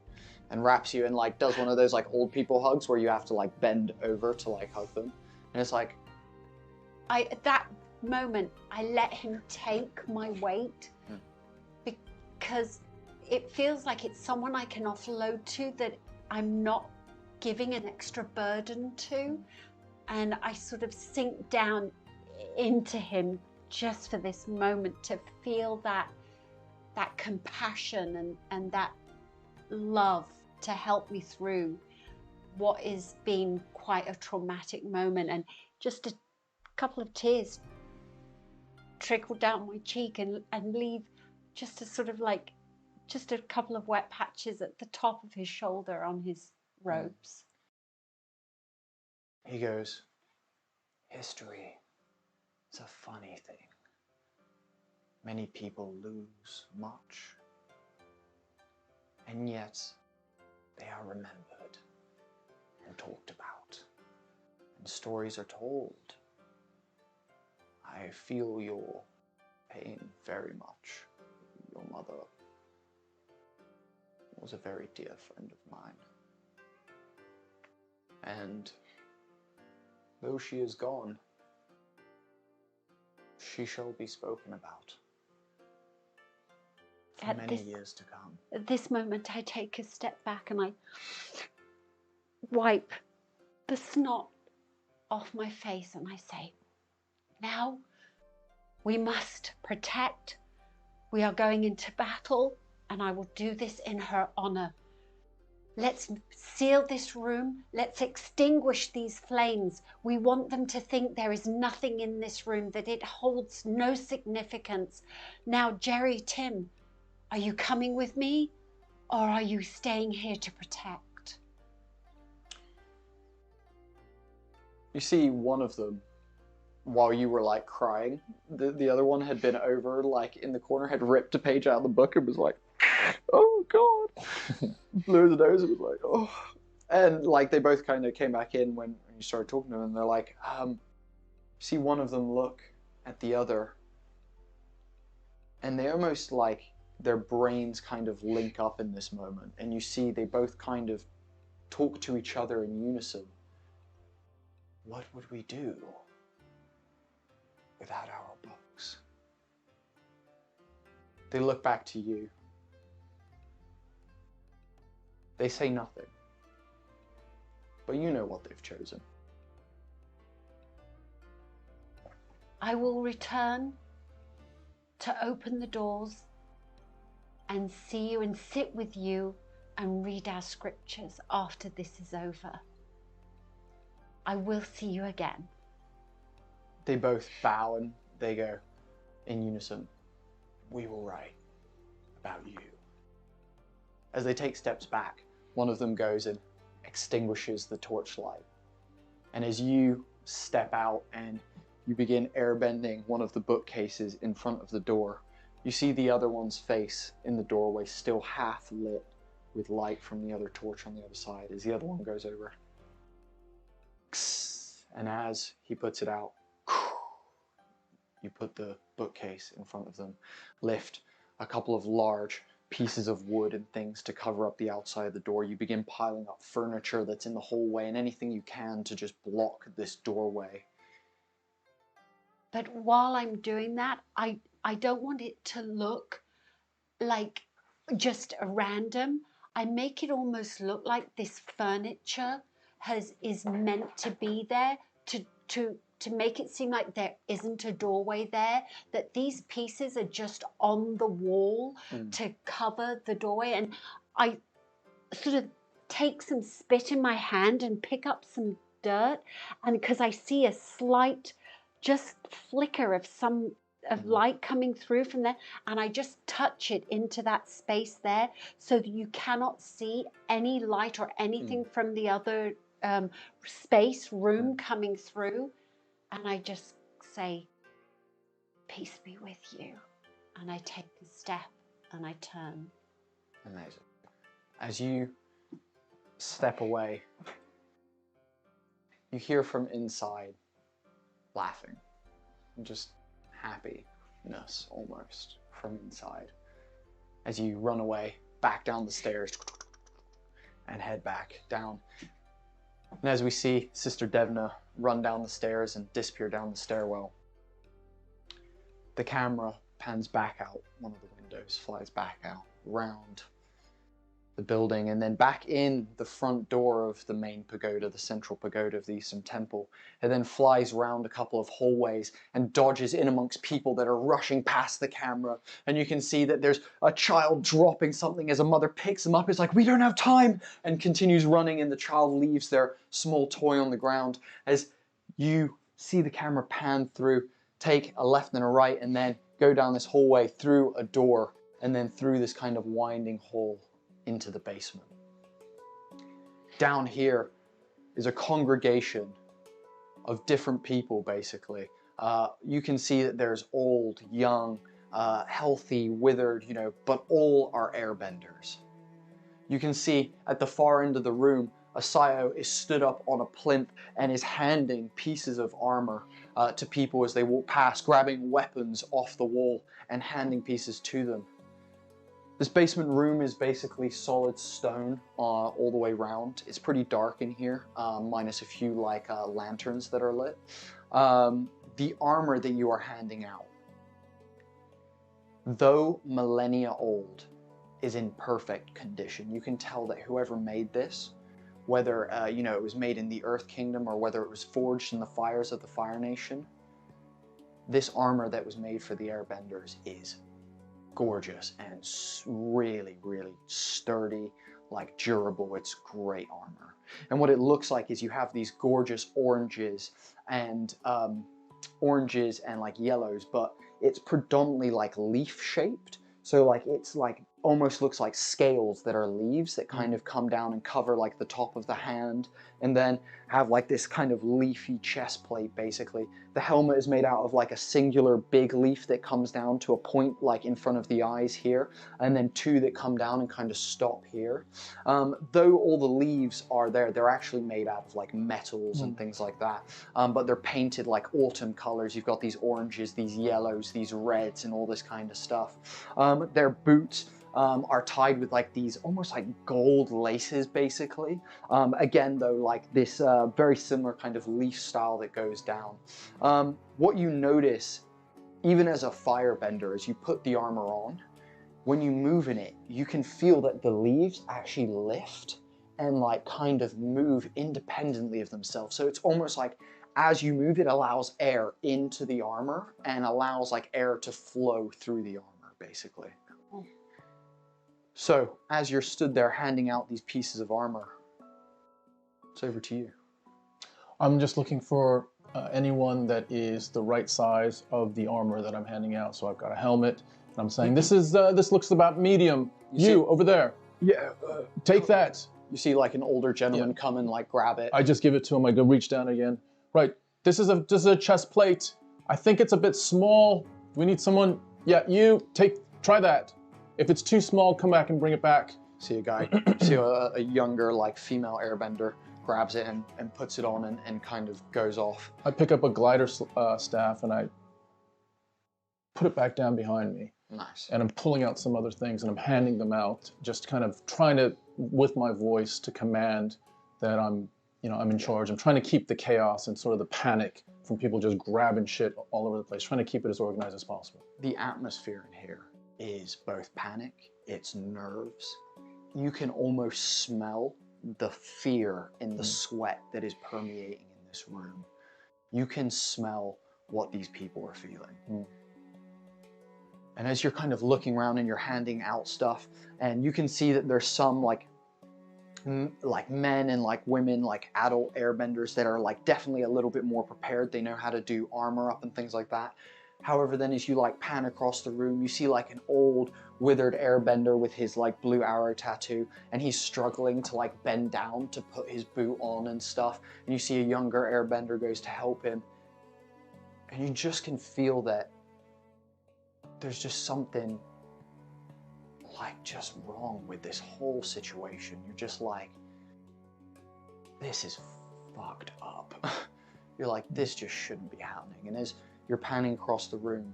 And wraps you and like does one of those like old people hugs where you have to like bend over to like hug them. And it's like, at that moment, I let him take my weight because it feels like it's someone I can offload to that I'm not giving an extra burden to. And I sort of sink down into him just for this moment to feel that compassion and that love to help me through what is being quite a traumatic moment. And just a couple of tears trickle down my cheek and leave just a sort of like, just a couple of wet patches at the top of his shoulder on his robes. he goes, "History is a funny thing. Many people lose much, and yet they are remembered and talked about, and stories are told. I feel your pain very much. Your mother was a very dear friend of mine. And though she is gone, she shall be spoken about for many years to come." At this moment, I take a step back and I wipe the snot off my face and I say, "Now we must protect. We are going into battle and I will do this in her honor. Let's seal this room. Let's extinguish these flames. We want them to think there is nothing in this room, that it holds no significance. Now, Jerry, Tim, are you coming with me or are you staying here to protect?" You see one of them, while you were like crying, the other one had been over like in the corner, had ripped a page out of the book and was like, "Oh God," blew his nose and was like, "Oh," and like they both kind of came back in when you started talking to them, and they're like, see one of them look at the other, and they almost like their brains kind of link up in this moment, and you see they both kind of talk to each other in unison. What would we do without our books? They look back to you. They say nothing, but you know what they've chosen. I will return to open the doors and see you and sit with you and read our scriptures after this is over. I will see you again. They both bow and they go in unison, "We will write about you." As they take steps back, one of them goes and extinguishes the torchlight. And as you step out and you begin airbending one of the bookcases in front of the door, you see the other one's face in the doorway, still half lit with light from the other torch on the other side, as the other one goes over. And as he puts it out, you put the bookcase in front of them, lift a couple of large pieces of wood and things to cover up the outside of the door. You begin piling up furniture that's in the hallway and anything you can to just block this doorway. But while I'm doing that, I don't want it to look like just a random. I make it almost look like this furniture is meant to be there to make it seem like there isn't a doorway there, that these pieces are just on the wall to cover the doorway. And I sort of take some spit in my hand and pick up some dirt, and because I see a slight just flicker of some of light coming through from there, and I just touch it into that space there so that you cannot see any light or anything from the other room coming through. And I just say, "Peace be with you." And I take a step and I turn. Amazing. As you step away, you hear from inside laughing, just happiness almost from inside. As you run away, back down the stairs and head back down. And as we see Sister Devna run down the stairs and disappear down the stairwell, the camera pans back out one of the windows, flies back out, round the building, and then back in the front door of the main pagoda, the central pagoda of the Eastern Temple. It then flies round a couple of hallways and dodges in amongst people that are rushing past the camera. And you can see that there's a child dropping something as a mother picks him up. It's like, we don't have time, and continues running, and the child leaves their small toy on the ground. As you see the camera pan through, take a left and a right, and then go down this hallway through a door, and then through this kind of winding hall into the basement. Down here is a congregation of different people, basically. You can see that there's old, young, healthy, withered, but all are airbenders. You can see at the far end of the room, Asayo is stood up on a plinth and is handing pieces of armor to people as they walk past, grabbing weapons off the wall and handing pieces to them. This basement room is basically solid stone all the way around. It's pretty dark in here, minus a few lanterns that are lit. The armor that you are handing out, though millennia old, is in perfect condition. You can tell that whoever made this, whether it was made in the Earth Kingdom or whether it was forged in the fires of the Fire Nation, this armor that was made for the Airbenders is gorgeous and really, really sturdy, durable. It's great armor. And what it looks like is you have these gorgeous oranges and yellows, but it's predominantly leaf shaped. So it's almost looks like scales that are leaves that kind of come down and cover the top of the hand, and then have this kind of leafy chest plate basically. The helmet is made out of a singular big leaf that comes down to a point in front of the eyes here, and then two that come down and kind of stop here. Though all the leaves are there, they're actually made out of metals and things like that, but they're painted autumn colors. You've got these oranges, these yellows, these reds, and all this kind of stuff. Their boots are tied with these almost gold laces basically. Again though, this very similar kind of leaf style that goes down. What you notice, even as a firebender, as you put the armor on, when you move in it, you can feel that the leaves actually lift and kind of move independently of themselves. So it's almost as you move, it allows air into the armor and allows air to flow through the armor basically. So, as you're stood there handing out these pieces of armor, it's over to you. I'm just looking for anyone that is the right size of the armor that I'm handing out. So I've got a helmet, and I'm saying, this looks about medium. You over there. Yeah. Take that. You see an older gentleman come and grab it. I just give it to him. I go reach down again. Right. This is a chest plate. I think it's a bit small. We need someone. Yeah, try that. If it's too small, come back and bring it back. See a guy, see a younger female airbender grabs it and puts it on and kind of goes off. I pick up a glider staff and I put it back down behind me. Nice. And I'm pulling out some other things and I'm handing them out, just kind of trying to, with my voice, to command that I'm in charge. I'm trying to keep the chaos and sort of the panic from people just grabbing shit all over the place, trying to keep it as organized as possible. The atmosphere in here is both panic, it's nerves. You can almost smell the fear in the sweat that is permeating in this room. You can smell what these people are feeling. And as you're kind of looking around and you're handing out stuff, and you can see that there's some men and women, adult airbenders that are definitely a little bit more prepared. They know how to do armor up and things like that. However, then as you pan across the room, you see an old withered airbender with his blue arrow tattoo, and he's struggling to bend down to put his boot on and stuff. And you see a younger airbender goes to help him, and you just can feel that there's just something like just wrong with this whole situation. You're just like, this is fucked up. You're like, this just shouldn't be happening. And as you're panning across the room,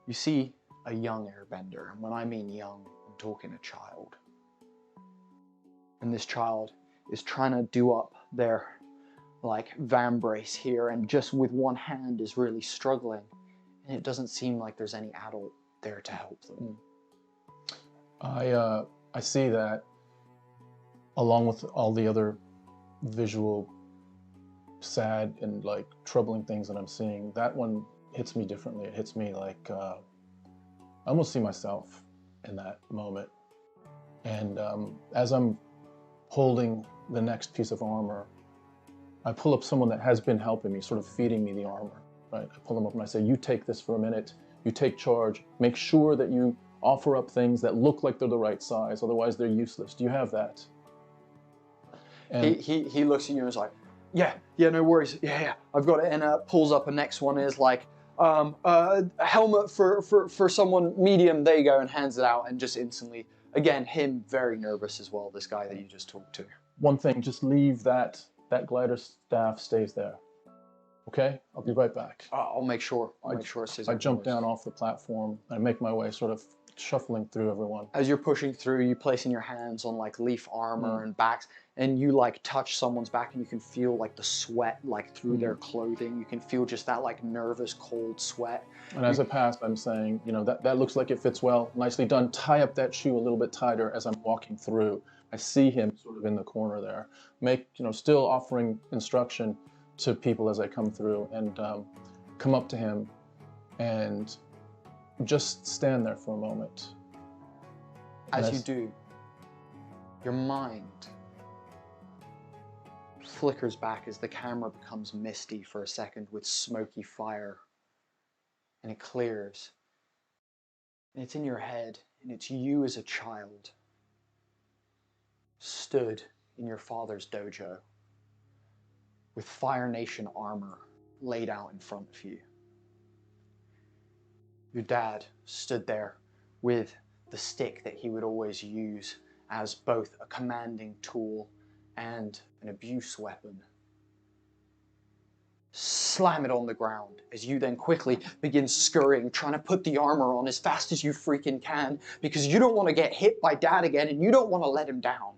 you see a young airbender. And when I mean young, I'm talking a child. And this child is trying to do up their like vambrace here, and just with one hand is really struggling. And it doesn't seem like there's any adult there to help them. I see that, along with all the other visual, sad and like troubling things that I'm seeing. That one hits me differently. It hits me like I almost see myself in that moment. And as I'm holding the next piece of armor, I pull up someone that has been helping me, sort of feeding me the armor, right? I pull them up and I say, you take this for a minute, you take charge, make sure that you offer up things that look like they're the right size, otherwise they're useless. Do you have that? And he looks at you and is like, yeah, no worries, yeah, I've got it. And pulls up a next one, is like, a helmet for someone medium, there you go, and hands it out. And just instantly, again, him very nervous as well, this guy that you just talked to. One thing, just leave that glider staff stays there. Okay? I'll be right back. I'll make sure. I'll make sure it stays. I jump down off the platform. I make my way, sort of shuffling through everyone. As you're pushing through, you placing your hands on like leaf armor and backs, and you like touch someone's back, and you can feel like the sweat like through their clothing. You can feel just that like nervous, cold sweat. And as I pass, I'm saying, you know, that looks like it fits well. Nicely done. Tie up that shoe a little bit tighter as I'm walking through. I see him sort of in the corner there. Still offering instruction to people as I come through, and come up to him and just stand there for a moment. As you do, your mind flickers back as the camera becomes misty for a second with smoky fire, and it clears. And it's in your head, and it's you as a child, stood in your father's dojo with Fire Nation armor laid out in front of you. Your dad stood there with the stick that he would always use as both a commanding tool and an abuse weapon. Slam it on the ground as you then quickly begin scurrying, trying to put the armor on as fast as you freaking can, because you don't want to get hit by Dad again, and you don't want to let him down.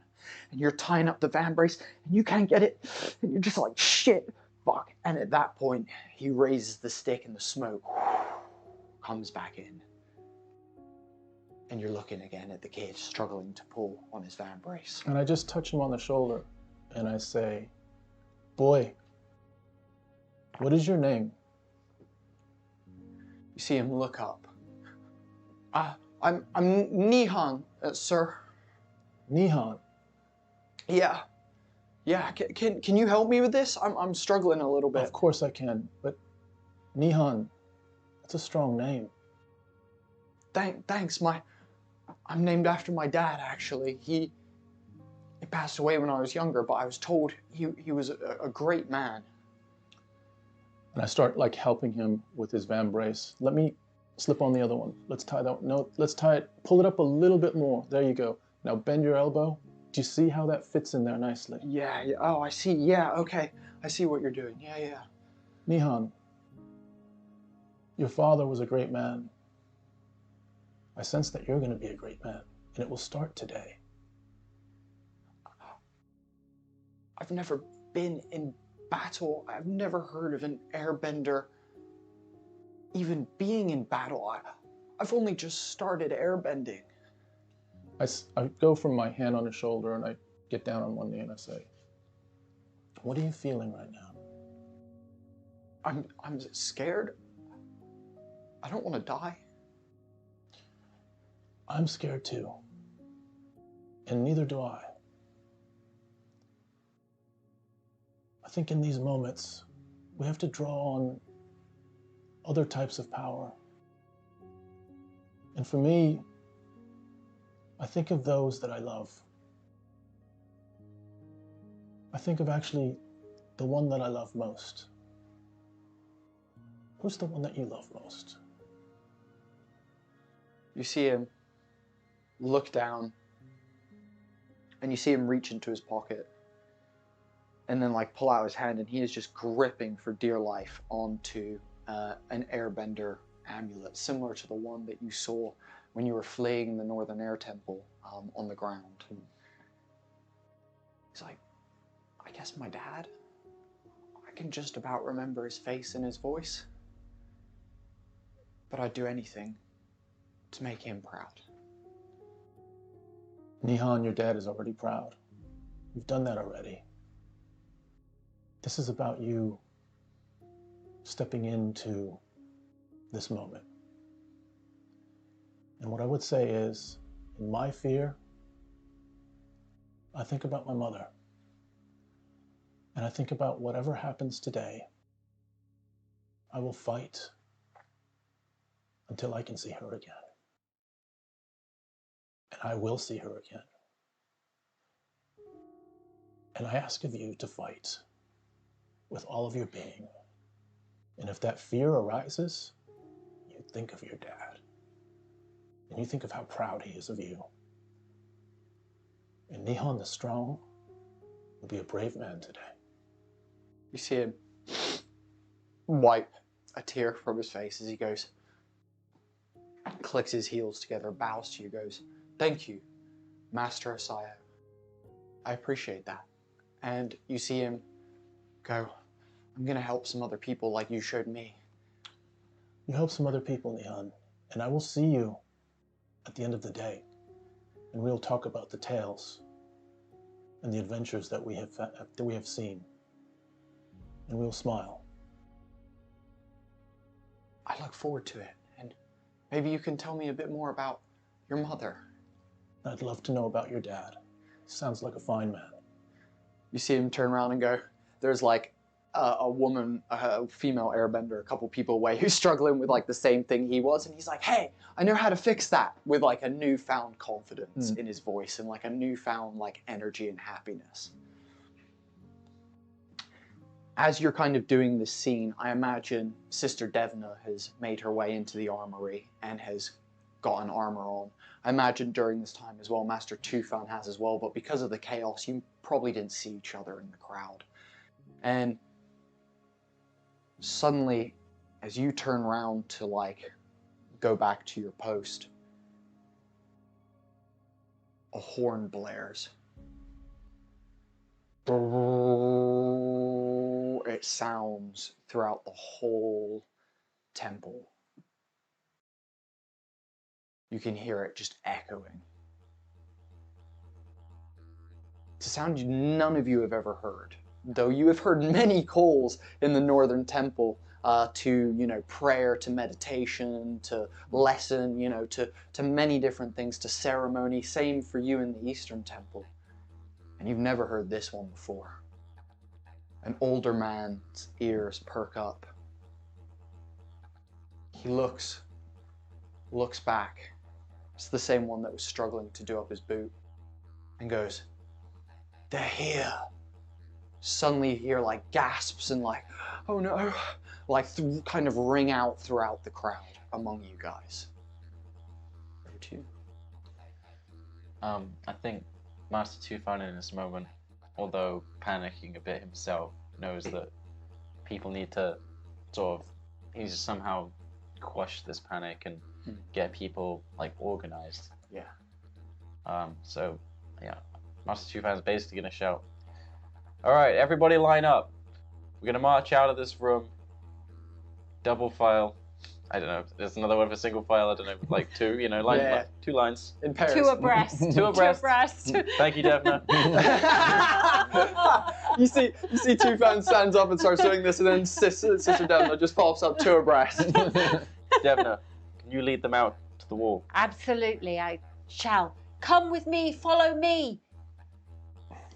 And you're tying up the van brace, and you can't get it, and you're just like, shit, fuck. And at that point, he raises the stick, and the smoke comes back in. And you're looking again at the kid struggling to pull on his van brace. And I just touch him on the shoulder, and I say, boy, what is your name? You see him look up. I'm Nihon, sir. Nihon. Yeah. Can you help me with this? I'm struggling a little bit. Of course I can, but Nihon, that's a strong name. Thanks. I'm named after my dad, actually. He passed away when I was younger, but I was told he was a great man. And I start like helping him with his van brace. Let me slip on the other one. Let's tie that one. No, let's tie it. Pull it up a little bit more. There you go. Now bend your elbow. Do you see how that fits in there nicely? Yeah. Oh, I see. Yeah, okay. I see what you're doing. Yeah. Nihon, your father was a great man. I sense that you're going to be a great man, and it will start today. I've never been in battle. I've never heard of an airbender even being in battle. I've only just started airbending. I go from my hand on his shoulder and I get down on one knee and I say, what are you feeling right now? I'm scared. I don't want to die. I'm scared too. And neither do I. I think in these moments, we have to draw on other types of power. And for me, I think of those that I love. I think of actually the one that I love most. Who's the one that you love most? You see him look down, and you see him reach into his pocket, and then like pull out his hand, and he is just gripping for dear life onto an Airbender amulet, similar to the one that you saw when you were fleeing the Northern Air Temple on the ground. He's like, I guess my dad? I can just about remember his face and his voice. But I'd do anything to make him proud. Nihon, your dad is already proud. You've done that already. This is about you stepping into this moment. And what I would say is, in my fear, I think about my mother. And I think about whatever happens today, I will fight until I can see her again. And I will see her again. And I ask of you to fight with all of your being. And if that fear arises, you think of your dad. And you think of how proud he is of you. And Nihon the Strong will be a brave man today. You see him wipe a tear from his face as he goes, clicks his heels together, bows to you, goes, thank you, Master Asayo. I appreciate that. And you see him go, I'm gonna help some other people like you showed me. You help some other people, Nihon, and I will see you at the end of the day. And we'll talk about the tales and the adventures that we have seen. And we'll smile. I look forward to it. And maybe you can tell me a bit more about your mother. I'd love to know about your dad. Sounds like a fine man. You see him turn around and go, there's like a woman, a female airbender, a couple people away who's struggling with like the same thing he was. And he's like, hey, I know how to fix that, with like a newfound confidence in his voice and like a newfound like energy and happiness. As you're kind of doing this scene, I imagine Sister Devna has made her way into the armory and has gotten armor on. I imagine during this time as well, Master Tufan has as well, but because of the chaos, you probably didn't see each other in the crowd. And suddenly, as you turn around to like go back to your post, a horn blares. It sounds throughout the whole temple. You can hear it just echoing. It's a sound none of you have ever heard, though you have heard many calls in the Northern Temple to, you know, prayer, to meditation, to lesson, you know, to many different things, to ceremony. Same for you in the Eastern Temple. And you've never heard this one before. An older man's ears perk up. He looks back. It's the same one that was struggling to do up his boot. And goes, they're here. Suddenly you hear like gasps and like, oh no, like kind of ring out throughout the crowd among you guys. Over to you. I think Master Tufan in this moment, although panicking a bit himself, knows that people need to sort of, he needs to somehow quash this panic and get people like organized. Yeah. So yeah, Master Tufan is basically gonna shout, all right, everybody line up. We're gonna march out of this room. Double file. I don't know. There's another word for single file. I don't know, like two. You know, line, Yeah. like, 2 lines. In Paris. Two abreast. Two abreast. Two abreast. Thank you, Devna. you see Tufan stands up and starts doing this, and then Sister Devna just pops up two abreast. Devna, can you lead them out to the wall? Absolutely, I shall. Come with me, follow me.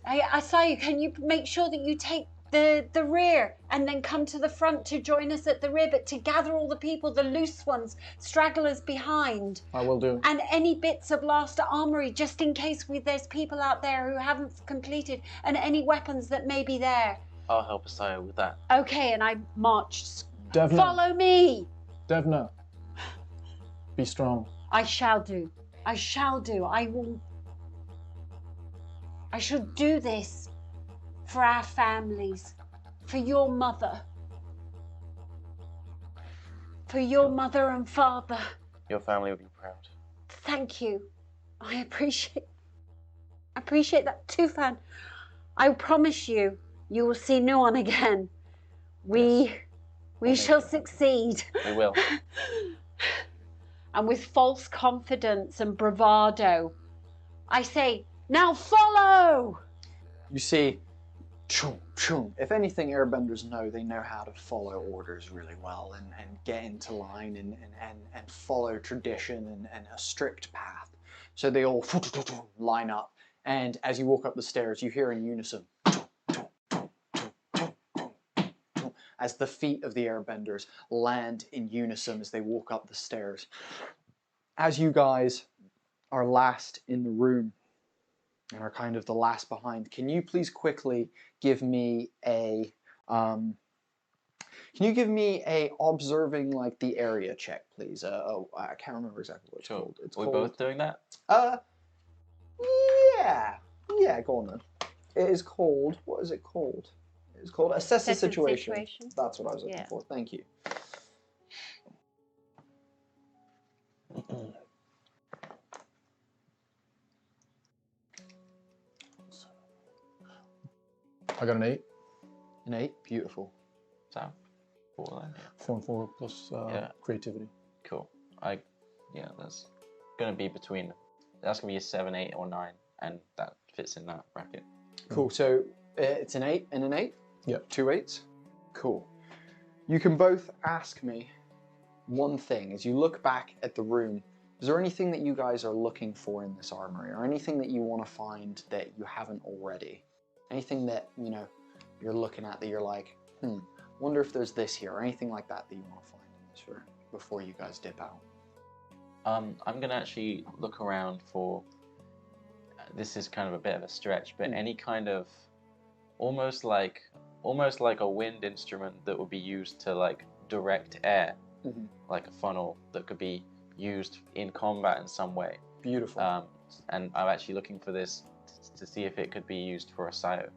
Asayu, can you make sure that you take the rear and then come to the front to join us at the rear, but to gather all the people, the loose ones, stragglers behind. I will do. And any bits of last armory, just in case there's people out there who haven't completed, and any weapons that may be there. I'll help Asayo with that. Okay, and I marched. Devna. Follow me. Devna. Be strong. I shall do. I shall do. I will. I shall do this for our families, for your mother, for your mother and father. Your family will be proud. Thank you. I appreciate that too, Fan. I promise you, you will see no one again. We shall succeed. We will. And with false confidence and bravado, I say, now follow! You see, if anything, Airbenders know, they know how to follow orders really well and get into line and follow tradition and a strict path. So they all line up, and as you walk up the stairs, you hear in unison as the feet of the Airbenders land in unison as they walk up the stairs. As you guys are last in the room and are kind of the last behind, can you please quickly give me a observing like the area check, please? I can't remember exactly what it's called. It's We're both doing that? Yeah, go on then. It is called, what is it called? It's called Assess the Situation. That's what I was looking for. Thank you. I got an 8. An 8, beautiful. So, 4 then, yeah. 4 and 4 plus creativity. Cool. That's gonna be between. That's gonna be a 7, 8, or 9, and that fits in that bracket. Cool. So it's an 8 and an 8. Yep. 2 8s. Cool. You can both ask me one thing as you look back at the room. Is there anything that you guys are looking for in this armory, or anything that you want to find that you haven't already? Anything that, you know, you're looking at that you're like, wonder if there's this here, or anything like that that you want to find in this room before you guys dip out? I'm gonna actually look around for. This is kind of a bit of a stretch, but any kind of almost like a wind instrument that would be used to like direct air, like a funnel that could be used in combat in some way. Beautiful. And I'm actually looking for this to see if it could be used for a Sayo.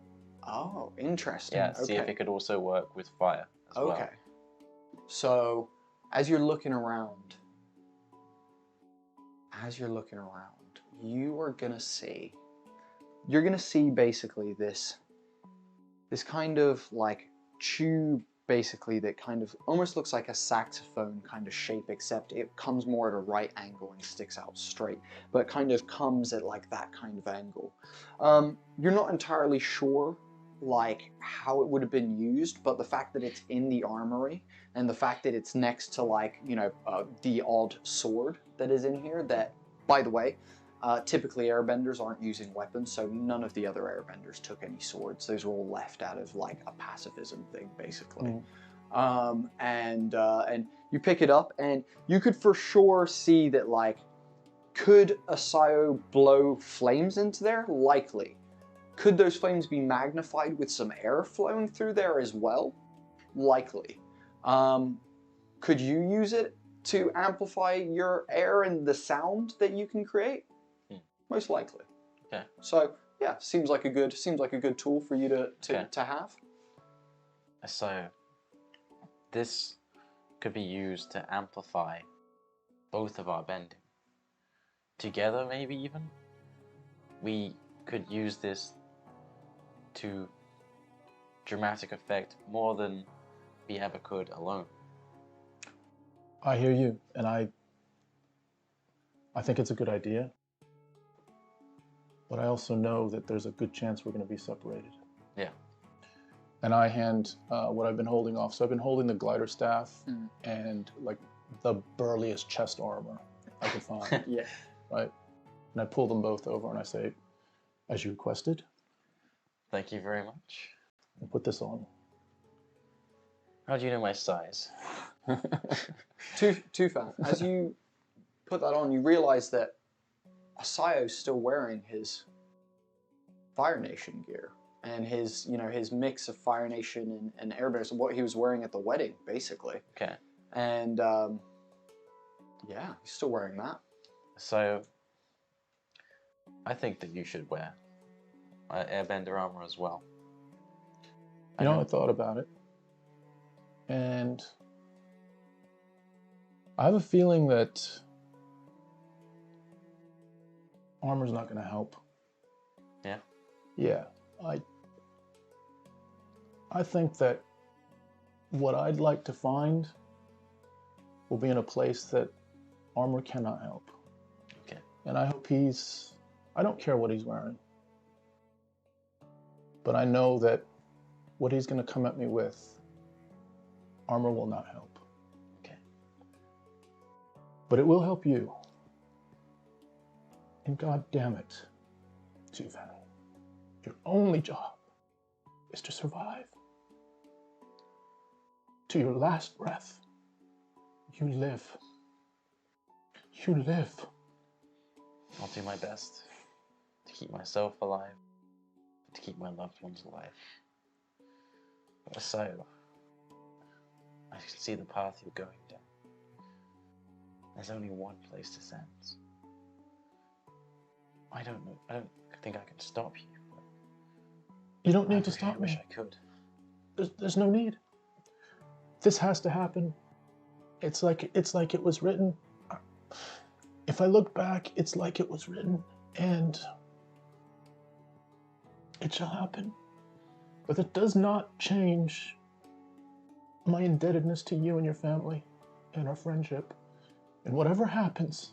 Oh, interesting. Yeah, see if it could also work with fire as well. Okay. So, as you're looking around, you are gonna see. You're gonna see basically this kind of like tube, basically, that kind of almost looks like a saxophone kind of shape, except it comes more at a right angle and sticks out straight, but kind of comes at like that kind of angle. You're not entirely sure like how it would have been used, but the fact that it's in the armory and the fact that it's next to like, you know, the odd sword that is in here that, by the way, typically Airbenders aren't using weapons, so none of the other Airbenders took any swords. Those were all left out of like a pacifism thing, basically. And you pick it up, and you could for sure see that like, could a Sayo blow flames into there? Likely. Could those flames be magnified with some air flowing through there as well? Likely. Could you use it to amplify your air and the sound that you can create? Most likely. Okay. So yeah, seems like a good tool for you to have. So this could be used to amplify both of our bending. Together, maybe even. We could use this to dramatic effect more than we ever could alone. I hear you, and I think it's a good idea. But I also know that there's a good chance we're going to be separated. Yeah. And I hand what I've been holding off. So I've been holding the glider staff and like the burliest chest armor I could find. Yeah. Right? And I pull them both over and I say, as you requested. Thank you very much. And put this on. How do you know my size? Tufan, as you put that on, you realize that Asayo's still wearing his Fire Nation gear and his, you know, his mix of Fire Nation and Airbenders, what he was wearing at the wedding, basically. Okay. And yeah, he's still wearing that. So, I think that you should wear Airbender armor as well. You know, I thought about it, and I have a feeling that armor's not going to help. Yeah? Yeah, I think that what I'd like to find will be in a place that armor cannot help. Okay. And I hope I don't care what he's wearing. But I know that what he's going to come at me with, armor will not help. Okay. But it will help you. And God damn it, Tufan, your only job is to survive. To your last breath, you live. You live. I'll do my best to keep myself alive, to keep my loved ones alive. So, I can see the path you're going down. There's only one place to send. I don't know. I don't think I can stop you. You don't need to stop I wish me. I could. There's no need. This has to happen. It's like it was written. If I look back, it's like it was written, and it shall happen. But it does not change my indebtedness to you and your family and our friendship. And whatever happens,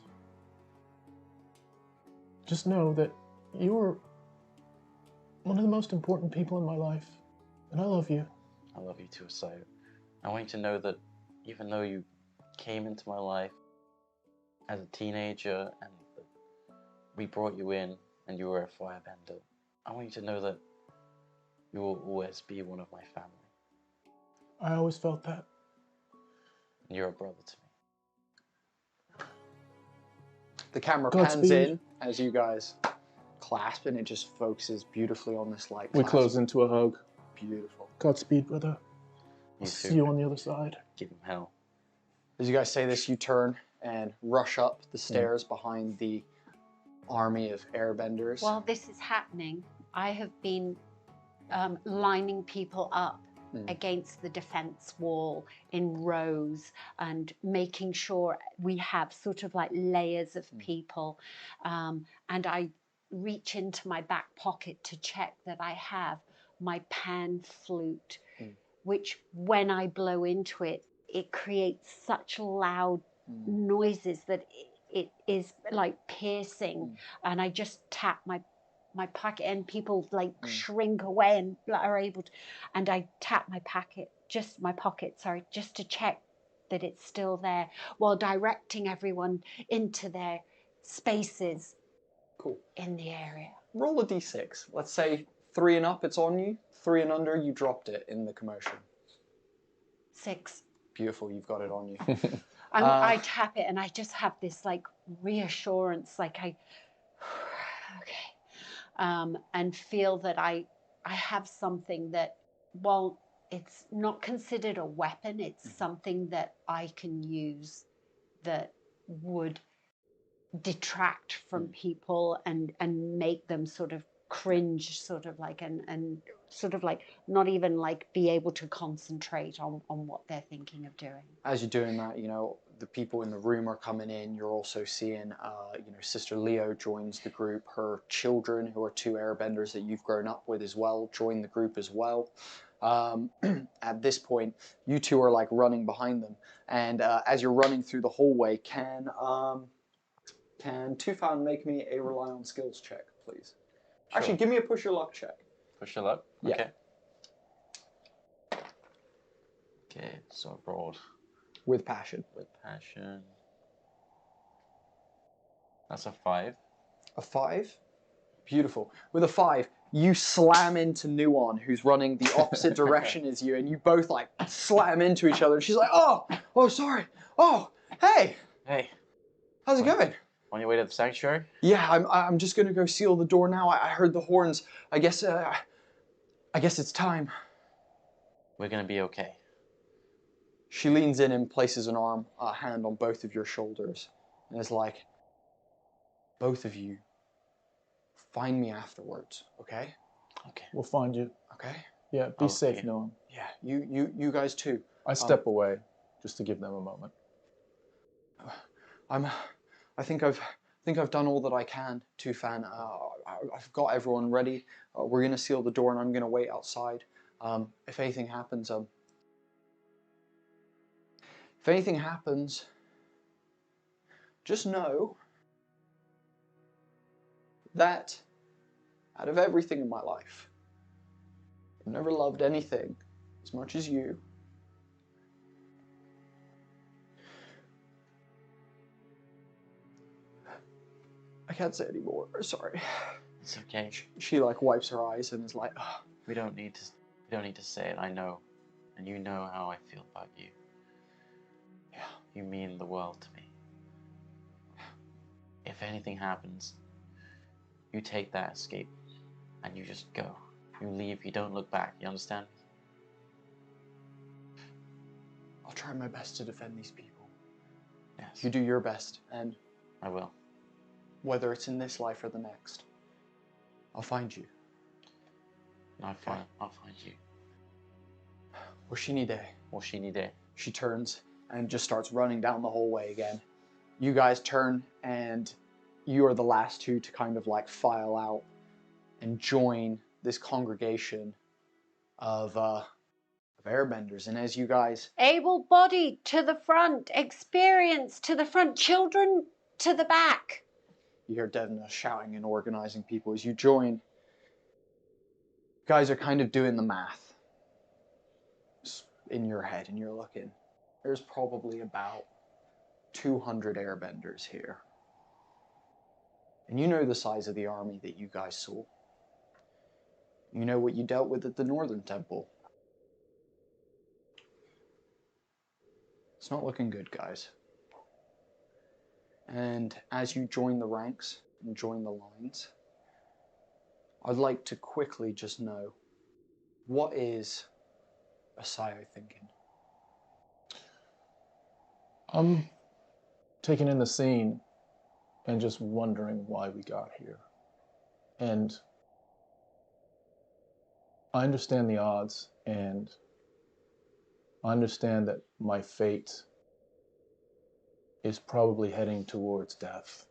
just know that you are one of the most important people in my life. And I love you. I love you too, so I want you to know that even though you came into my life as a teenager and we brought you in and you were a firebender, I want you to know that you will always be one of my family. I always felt that. And you're a brother to me. The camera pans in as you guys clasp, and it just focuses beautifully on this light. We close into a hug. Beautiful. Godspeed, brother. You See too. you on the other side. Give him hell. As you guys say this, you turn and rush up the stairs behind the army of airbenders. While this is happening, I have been lining people up against the defense wall in rows and making sure we have sort of like layers of people. And I reach into my back pocket to check that I have my pan flute, which when I blow into it, it creates such loud noises that it is like piercing. And I just tap my pocket, and people like shrink away and are able to, and I tap my pocket, just to check that it's still there, while directing everyone into their spaces. Cool. In the area. Roll a d6. Let's say 3 and up, it's on you. 3 and under, you dropped it in the commotion. 6. Beautiful, you've got it on you. I tap it, and I just have this like reassurance, like okay, and feel that I have something that, while it's not considered a weapon, it's something that I can use that would detract from people and make them sort of cringe, sort of like, and sort of like not even like be able to concentrate on what they're thinking of doing. As you're doing that, you know, the people in the room are coming in. You're also seeing, you know, Sister Leo joins the group. Her children, who are 2 airbenders that you've grown up with as well, join the group as well. At this point, you 2 are like running behind them. And as you're running through the hallway, can Tufan make me a rely on skills check, please? Sure. Actually, give me a push your luck check. Push your luck? Yeah. Okay. Okay, so I rolled With passion. with passion. That's a 5. A 5? Beautiful. With a 5, you slam into Nuon, who's running the opposite direction as you, and you both like slam into each other. And she's like, oh, sorry. Oh, hey, Hey, how's it going? on your way to the sanctuary? Yeah, I'm just gonna go seal the door now. I heard the horns. I guess it's time. We're gonna be okay. She leans in and places a hand on both of your shoulders, and is like, both of you find me afterwards, okay? Okay. We'll find you. Okay? Yeah, be I'll safe, see. Noam. Yeah, you guys too. I step away just to give them a moment. I think I've done all that I can, Tufan. I've got everyone ready. We're gonna seal the door, and I'm gonna wait outside. If anything happens, just know that out of everything in my life, I've never loved anything as much as you. I can't say anymore. Sorry. It's okay. She like wipes her eyes and is like, oh. We don't need to say it. I know, and you know how I feel about you. Yeah. You mean the world to me. If anything happens, you take that escape, and you just go. You leave. You don't look back. You understand? I'll try my best to defend these people. Yes. You do your best, and I will. whether it's in this life or the next, I'll find you. I'll find you. Washinide. Washinide. She turns and just starts running down the hallway again. You guys turn, and you are the last two to kind of like file out and join this congregation of Airbenders. And as you guys, Able-bodied to the front, experience to the front, children to the back. you hear Devna shouting and organizing people as you join. You guys are kind of doing the math in your head, and you're looking. There's probably about 200 Airbenders here. And you know the size of the army that you guys saw. You know what you dealt with at the Northern Temple. It's not looking good, guys. And as you join the ranks and join the lines, I'd like to quickly just know, what is Asayo thinking? I'm taking in the scene and just wondering why we got here. And I understand the odds, and I understand that my fate is probably heading towards death.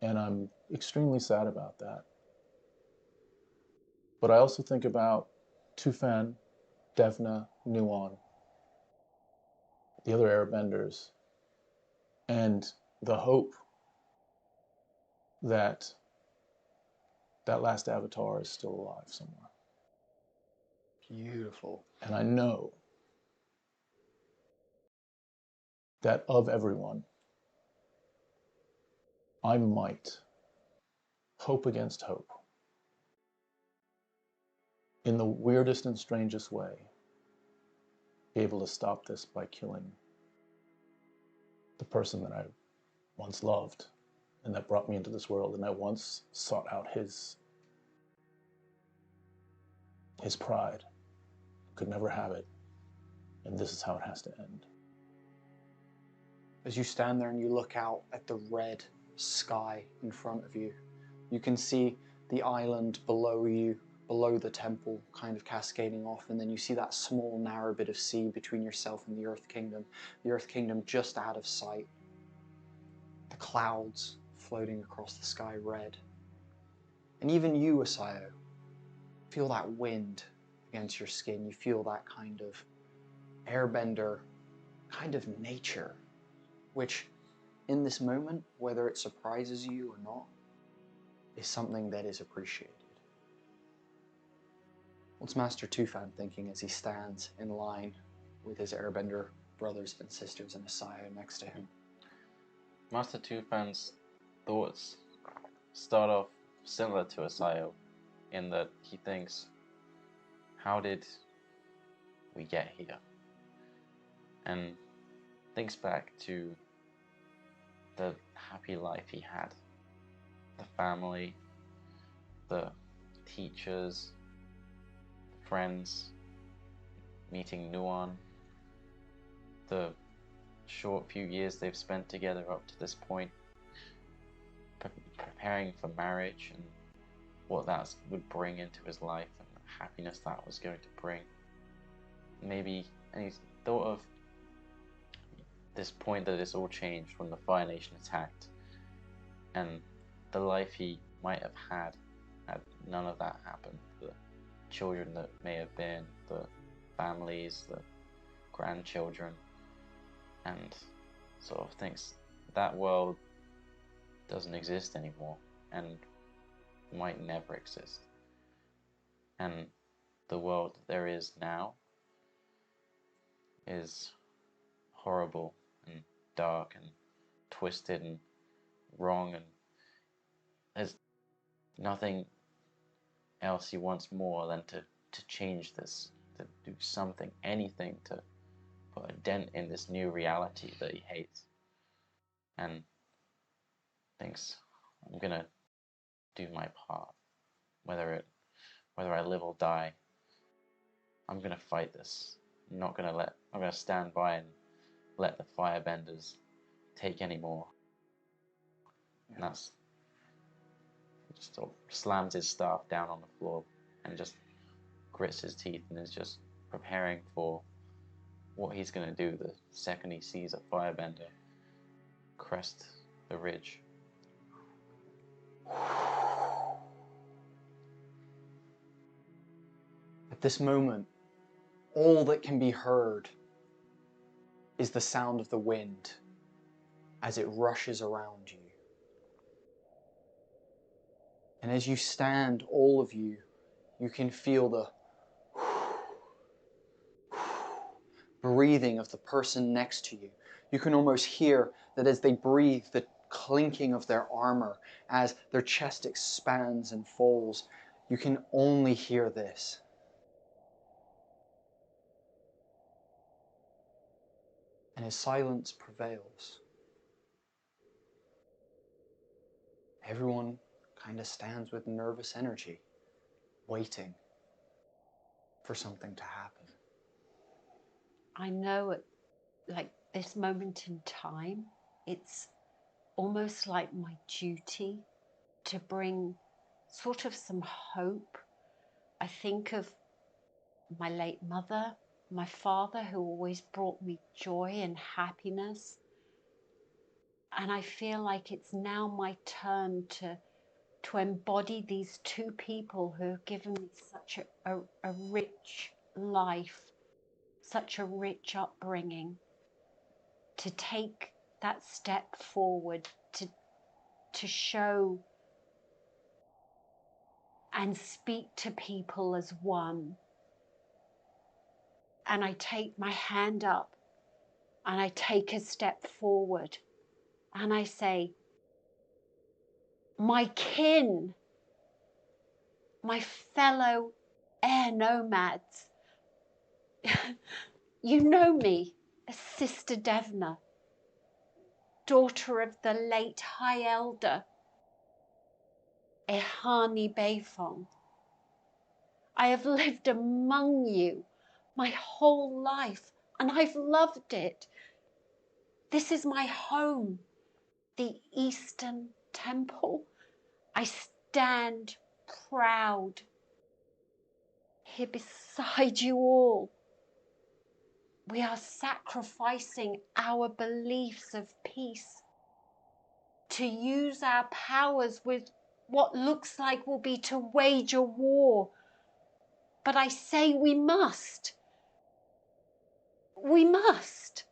And I'm extremely sad about that. But I also think about Tufan, Devna, Nuon, the other Airbenders, and the hope that that last Avatar is still alive somewhere. Beautiful. And I know that of everyone, I might hope against hope, in the weirdest and strangest way, be able to stop this by killing the person that I once loved and that brought me into this world, and I once sought out his pride, could never have it, and this is how it has to end. As you stand there and you look out at the red sky in front of you, you can see the island below you, below the temple, kind of cascading off, and then you see that small, narrow bit of sea between yourself and the Earth Kingdom. The Earth Kingdom just out of sight. The clouds floating across the sky red. And even you, Asayo, feel that wind against your skin. You feel that kind of airbender, kind of nature, which in this moment, whether it surprises you or not, is something that is appreciated. What's Master Tufan thinking as he stands in line with his airbender brothers and sisters and Asayo next to him? Master Tufan's thoughts start off similar to Asayo in that he thinks, how did we get here? And thinks back to the happy life he had. The family, the teachers, friends, meeting Nuon, the short few years they've spent together up to this point, preparing for marriage and what that would bring into his life and the happiness that was going to bring. Maybe, and he's thought of this point that it's all changed when the Fire Nation attacked, and the life he might have had none of that happened. The children that may have been, the families, the grandchildren, and sort of thinks that world doesn't exist anymore and might never exist. And the world there is now is horrible and dark and twisted and wrong, and there's nothing else he wants more than to change this, to do something, anything to put a dent in this new reality that he hates, and thinks, I'm gonna do my part, whether I live or die. I'm gonna fight this. I'm gonna stand by and let the Firebenders take any more. And that's, just sort of slams his staff down on the floor and just grits his teeth and is just preparing for what he's gonna do the second he sees a Firebender crest the ridge. At this moment, all that can be heard is the sound of the wind as it rushes around you. And as you stand, all of you, you can feel the breathing of the person next to you. You can almost hear that as they breathe, the clinking of their armor, as their chest expands and folds. You can only hear this. And as silence prevails, everyone kind of stands with nervous energy, waiting for something to happen. I know at like this moment in time, it's almost like my duty to bring sort of some hope. I think of my late mother, my father, who always brought me joy and happiness. And I feel like it's now my turn to embody these two people who have given me such a rich life, such a rich upbringing, to take that step forward, to show and speak to people as one. And I take my hand up and I take a step forward and I say, my kin, my fellow Air Nomads, you know me as Sister Devna, daughter of the late High Elder Ehani Beifong. I have lived among you my whole life and I've loved it. This is my home, the Eastern Temple. I stand proud here beside you all. We are sacrificing our beliefs of peace to use our powers with what looks like will be to wage a war. But I say we must. We must.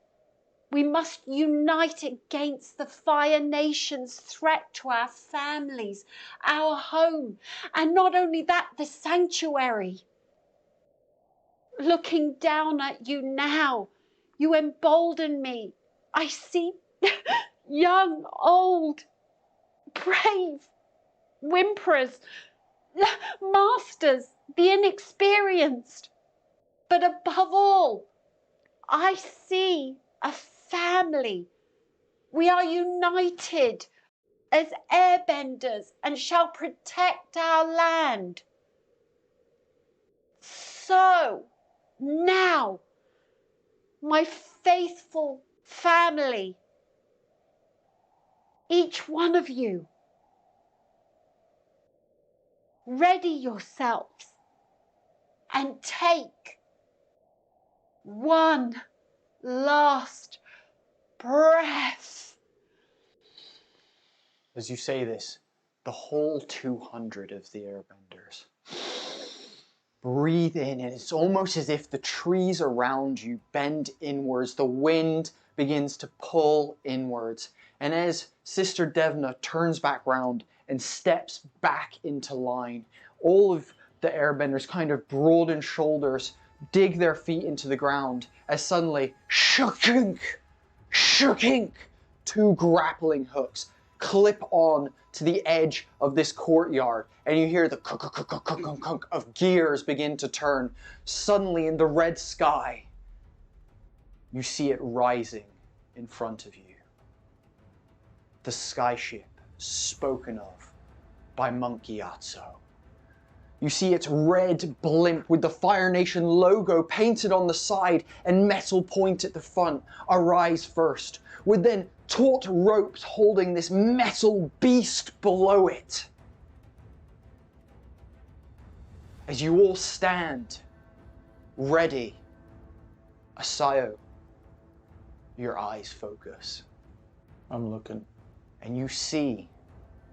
We must unite against the Fire Nation's threat to our families, our home, and not only that, the sanctuary. Looking down at you now, you embolden me. I see young, old, brave, whimperers, masters, the inexperienced. But above all, I see a family. We are united as airbenders and shall protect our land. So now, my faithful family, each one of you, ready yourselves and take one last breath. As you say this, the whole 200 of the Airbenders breathe in, and it's almost as if the trees around you bend inwards. The wind begins to pull inwards. And as Sister Devna turns back round and steps back into line, all of the Airbenders, kind of broaden shoulders, dig their feet into the ground as suddenly, shukink, shukink, two grappling hooks clip on to the edge of this courtyard, and you hear the kunk of gears begin to turn. Suddenly in the red sky, you see it rising in front of you. The skyship spoken of by Monk Gyatso. You see its red blimp with the Fire Nation logo painted on the side and metal point at the front arise first, with then taut ropes holding this metal beast below it. As you all stand, ready, Asayo, your eyes focus. I'm looking. And you see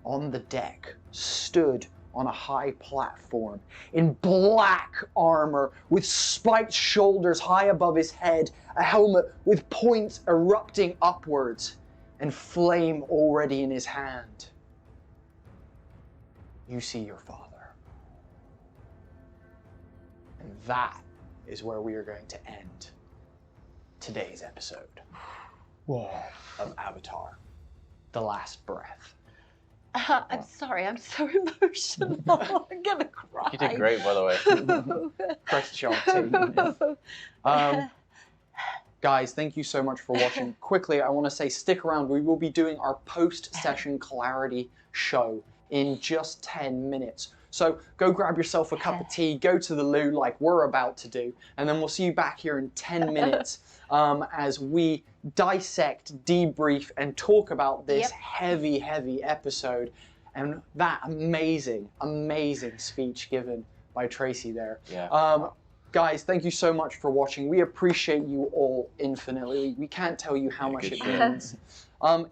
on the deck, stood on a high platform, in black armor, with spiked shoulders high above his head, a helmet with points erupting upwards, and flame already in his hand. You see your father. And that is where we are going to end today's episode Whoa. of Avatar, The Last Breath. I'm sorry, I'm so emotional. I'm gonna cry. You did great, by the way. Press job too. Guys, thank you so much for watching. Quickly, I want to say stick around. We will be doing our post-session clarity show in just 10 minutes. So go grab yourself a cup of tea, go to the loo like we're about to do, and then we'll see you back here in 10 minutes as we dissect, debrief, and talk about this heavy, heavy episode and that amazing, amazing speech given by Tracy there. Yeah. Guys, thank you so much for watching. We appreciate you all infinitely. We can't tell you how much it means.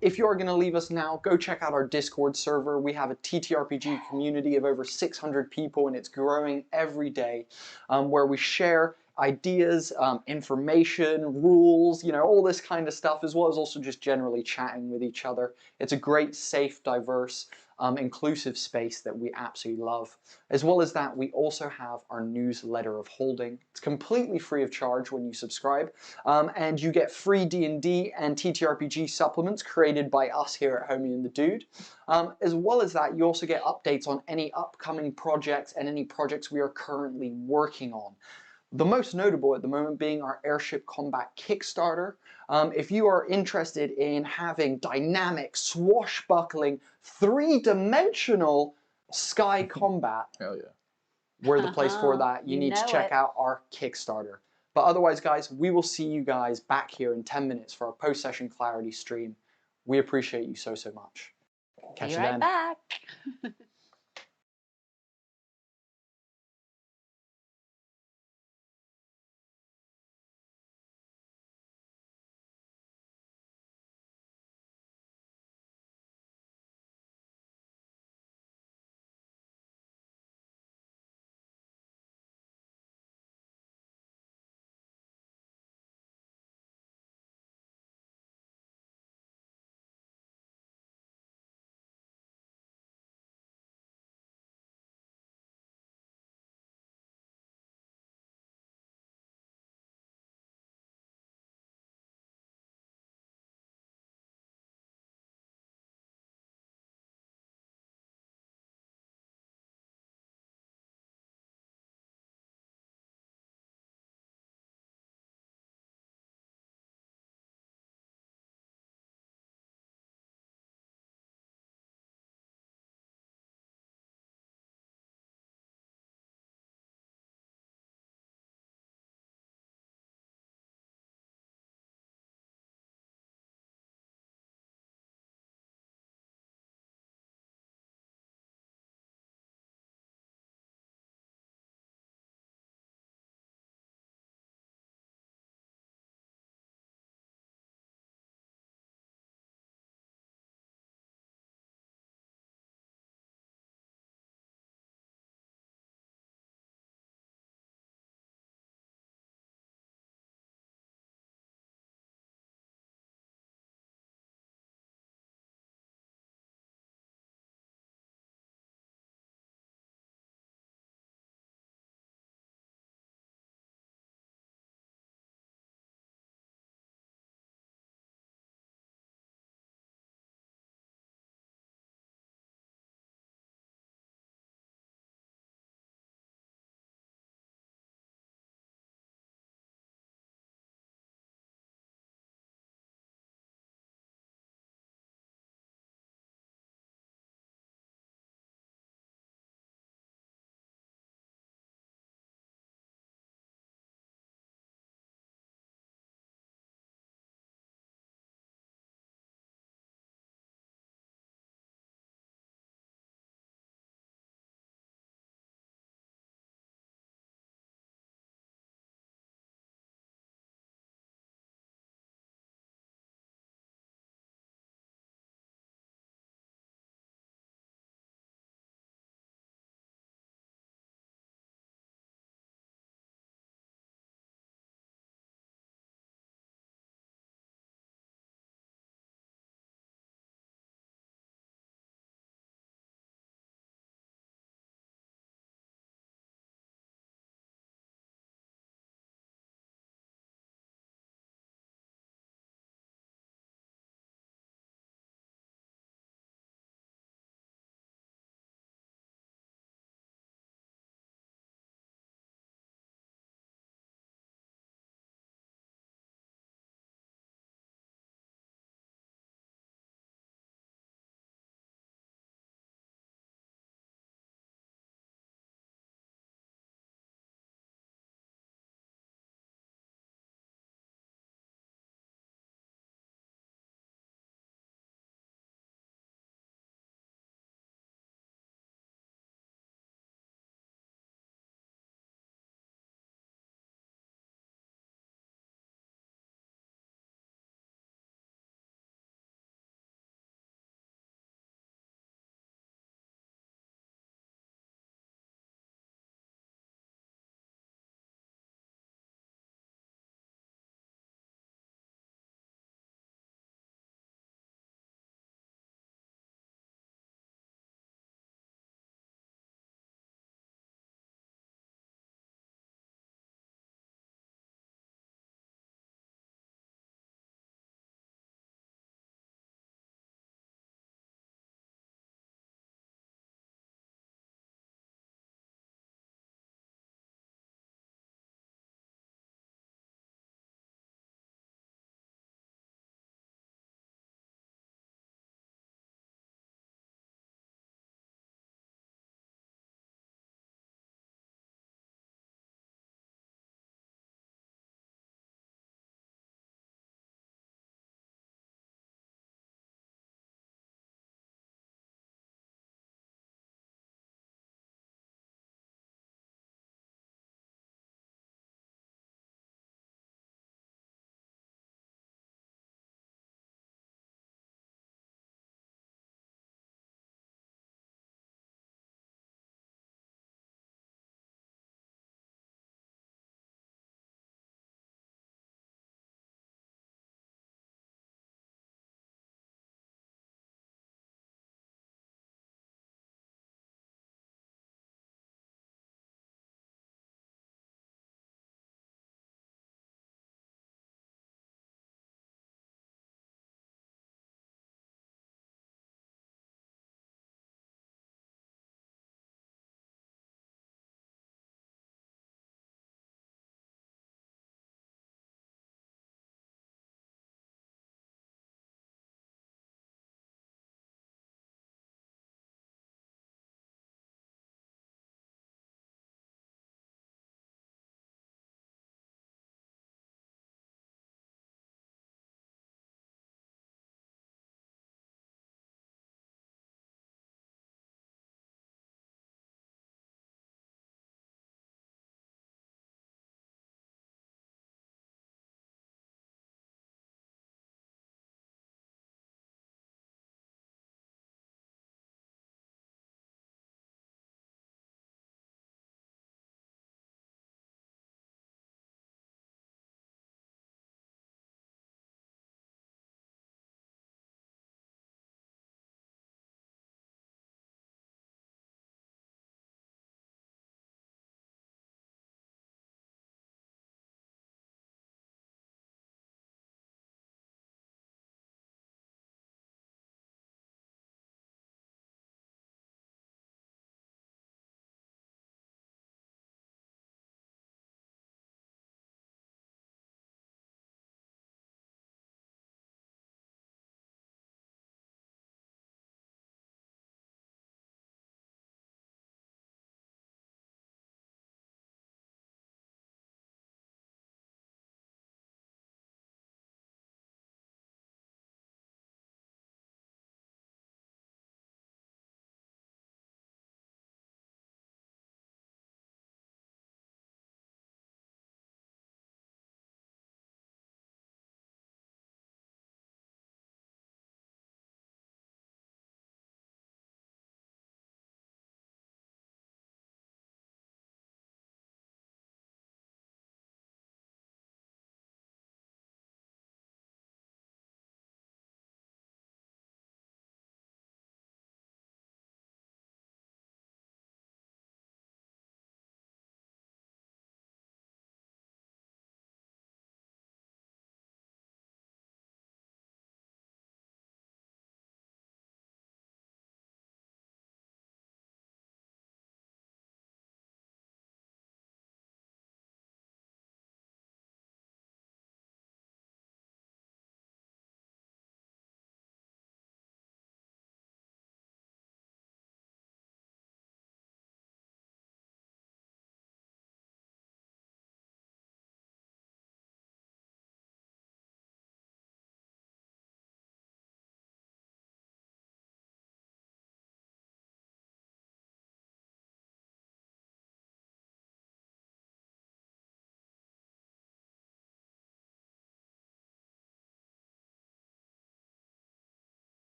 If you are going to leave us now, go check out our Discord server. We have a TTRPG community of over 600 people, and it's growing every day, where we share ideas, information, rules, you know, all this kind of stuff, as well as also just generally chatting with each other. It's a great, safe, diverse, inclusive space that we absolutely love. As well as that, we also have our newsletter of holding. It's completely free of charge when you subscribe, and you get free D&D and TTRPG supplements created by us here at Homie and the Dude. As well as that, you also get updates on any upcoming projects and any projects we are currently working on. The most notable at the moment being our Airship Combat Kickstarter. If you are interested in having dynamic, swashbuckling, three-dimensional sky combat, Hell yeah. we're the place for that. You need to check out our Kickstarter. But otherwise, guys, we will see you guys back here in 10 minutes for our post-session clarity stream. We appreciate you so, so much. Catch you then. Back.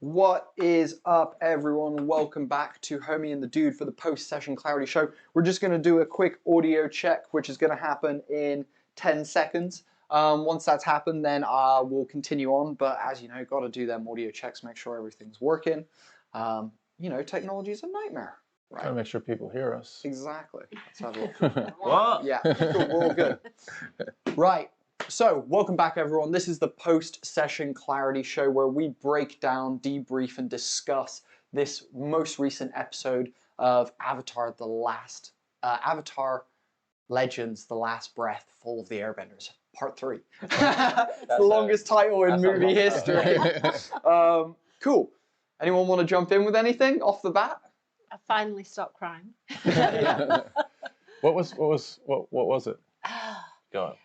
What is up, everyone? Welcome back to Homie and the Dude for the post-session clarity show. We're just going to do a quick audio check, which is going to happen in 10 seconds. Once that's happened, then we'll continue on. But as you know, got to do them audio checks, make sure everything's working. You know, technology is a nightmare, right? Gotta make sure people hear us. Exactly. Let's have a look. What? Yeah, cool, we're all good. Right. So, welcome back, everyone. This is the post-session clarity show where we break down, debrief, and discuss this most recent episode of Avatar: Avatar Legends: The Last Breath, Fall of the Airbenders, Part 3. It's the longest title in movie history. Cool. Anyone want to jump in with anything off the bat? I finally stopped crying. What was it? Go on.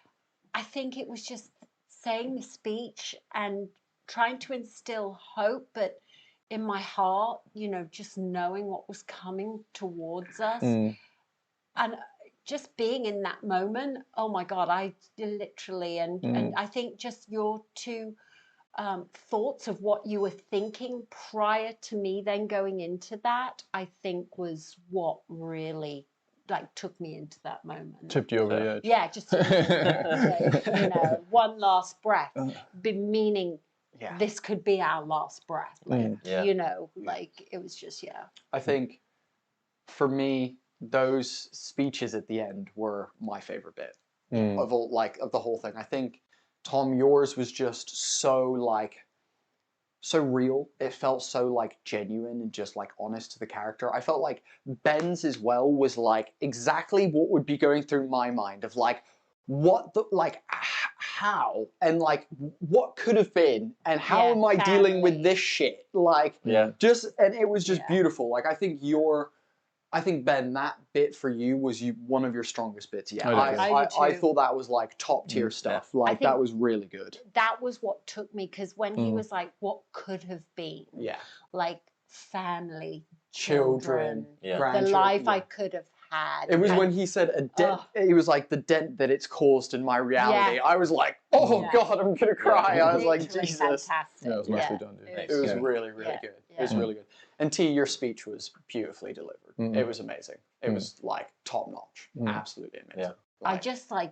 I think it was just saying the speech and trying to instill hope, but in my heart, you know, just knowing what was coming towards us. And just being in that moment, oh my God, I literally, and I think just your two thoughts of what you were thinking prior to me then going into that, I think was what really took me into that moment. Tipped you over the edge. Yeah, just you know, one last breath, meaning this could be our last breath. You know, it was just I think for me, those speeches at the end were my favorite bit of all, of the whole thing. I think Tom, yours was just so real. It felt so genuine and just honest to the character. I felt like Ben's as well was exactly what would be going through my mind of what the how and what could have been and how am I dealing with this shit just, and it was just beautiful. I think Ben, that bit for you was one of your strongest bits. Yeah, I thought that was top tier stuff. That was really good. That was what took me, because when he was what could have been. Yeah. Family, children, the life I could have had. It was when he said a dent. He was the dent that it's caused in my reality. I was oh God, I'm gonna cry. I was Jesus. Fantastic. Yeah, it was nicely done, dude. It was really, really good. It was really good. And T, your speech was beautifully delivered. It was amazing. It was top notch. Absolutely amazing. Yeah. I just I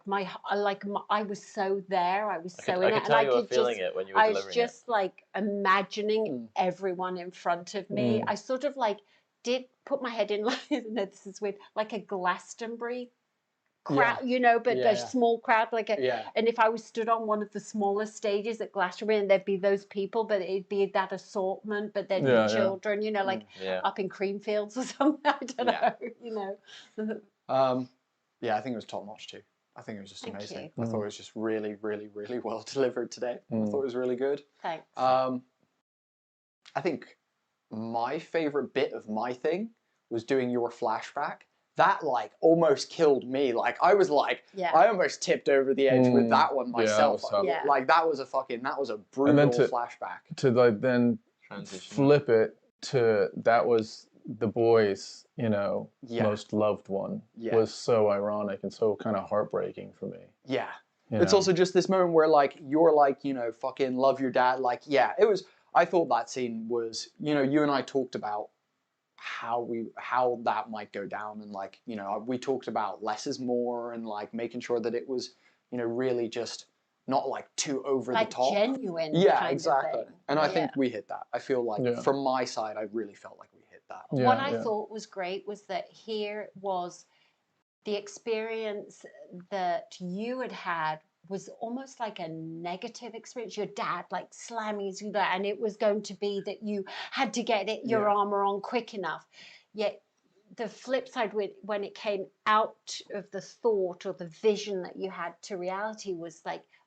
was so there. I was so in I it, could tell and you were feeling it when you were delivering it. I was just imagining everyone in front of me. I sort of did put my head in no, this is weird, a Glastonbury crowd, you know, but a small crowd, and if I was stood on one of the smaller stages at Glastonbury, and there'd be those people, but it'd be that assortment, but there'd be children, you know, up in Creamfields or something. I don't know, you know. Yeah, I think it was top notch too. I think it was just amazing. You. I thought it was just really, really, really well delivered today. I thought it was really good. Thanks. I think my favorite bit of my thing was doing your flashback. That almost killed me. I was I almost tipped over the edge with that one myself. That was a brutal flashback. To then flip it to that was the boys, you know, most loved one was so ironic and so kind of heartbreaking for me. Yeah. You it's know? also just this moment where you're you know, fucking love your dad. It was, I thought that scene was, you know, you and I talked about how that might go down, and you know, we talked about less is more, and making sure that it was, you know, really just not too over the top, genuine. Yeah, exactly. And I think we hit that. I feel from my side, I really felt like we hit that. What I thought was great was that here was the experience that you had was almost like a negative experience. Your dad slamming you there, and it was going to be that you had to get your armor on quick enough. Yet the flip side, when it came out of the thought or the vision that you had to reality, was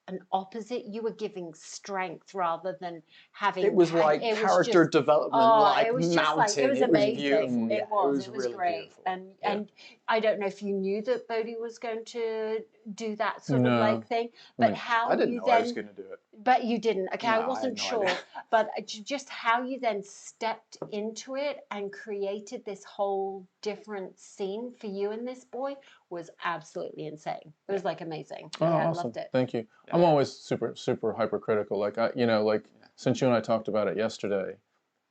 an opposite. You were giving strength rather than having. It was character development, it was mountain. It was amazing. Beautiful. It was really great. Beautiful. And I don't know if you knew that Bodhi was going to do that sort of thing, but how I didn't you know then. I was going to do it. But you didn't. Okay, No, I wasn't sure. But just how you then stepped into it and created this whole different scene for you and this boy was absolutely insane. It was amazing. Oh, I awesome. loved it. Thank you. I'm always super hypercritical. Since you and I talked about it yesterday,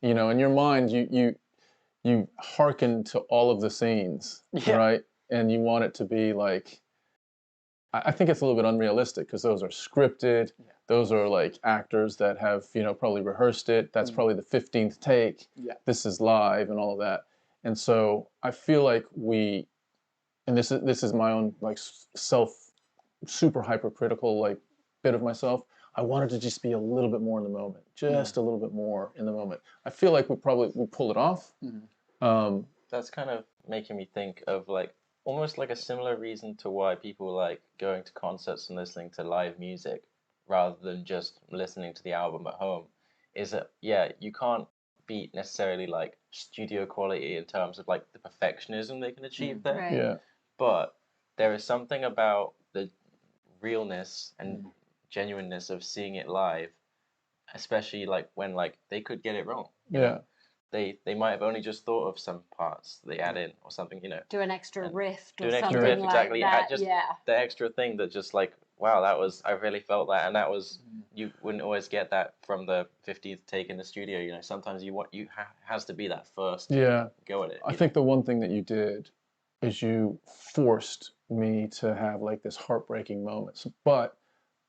You know, in your mind, you hearken to all of the scenes, right? And you want it to be like, I think it's a little bit unrealistic because those are scripted. Yeah. Those are like actors that have, you know, probably rehearsed it. That's probably the 15th take. Yeah. This is live and all of that. And so I feel like and this is my own like super hypercritical like bit of myself. I wanted to just be a little bit more in the moment, just a little bit more in the moment. I feel like we pull it off. That's kind of making me think of like almost like a similar reason to why people like going to concerts and listening to live music rather than just listening to the album at home. Is that you can't beat necessarily like studio quality in terms of like the perfectionism they can achieve there. Right. Yeah. But there is something about the realness and genuineness of seeing it live, especially like when like they could get it wrong. You know? They might have only just thought of some parts they add in or something, you know. Do an extra riff or Do an something extra riff, like exactly. that. Just the extra thing that just like, wow, I really felt that, and that was you wouldn't always get that from the 50th take in the studio. You know, sometimes has to be that first. Yeah. Go at it. I think the one thing that you did is you forced me to have like this heartbreaking moment. But,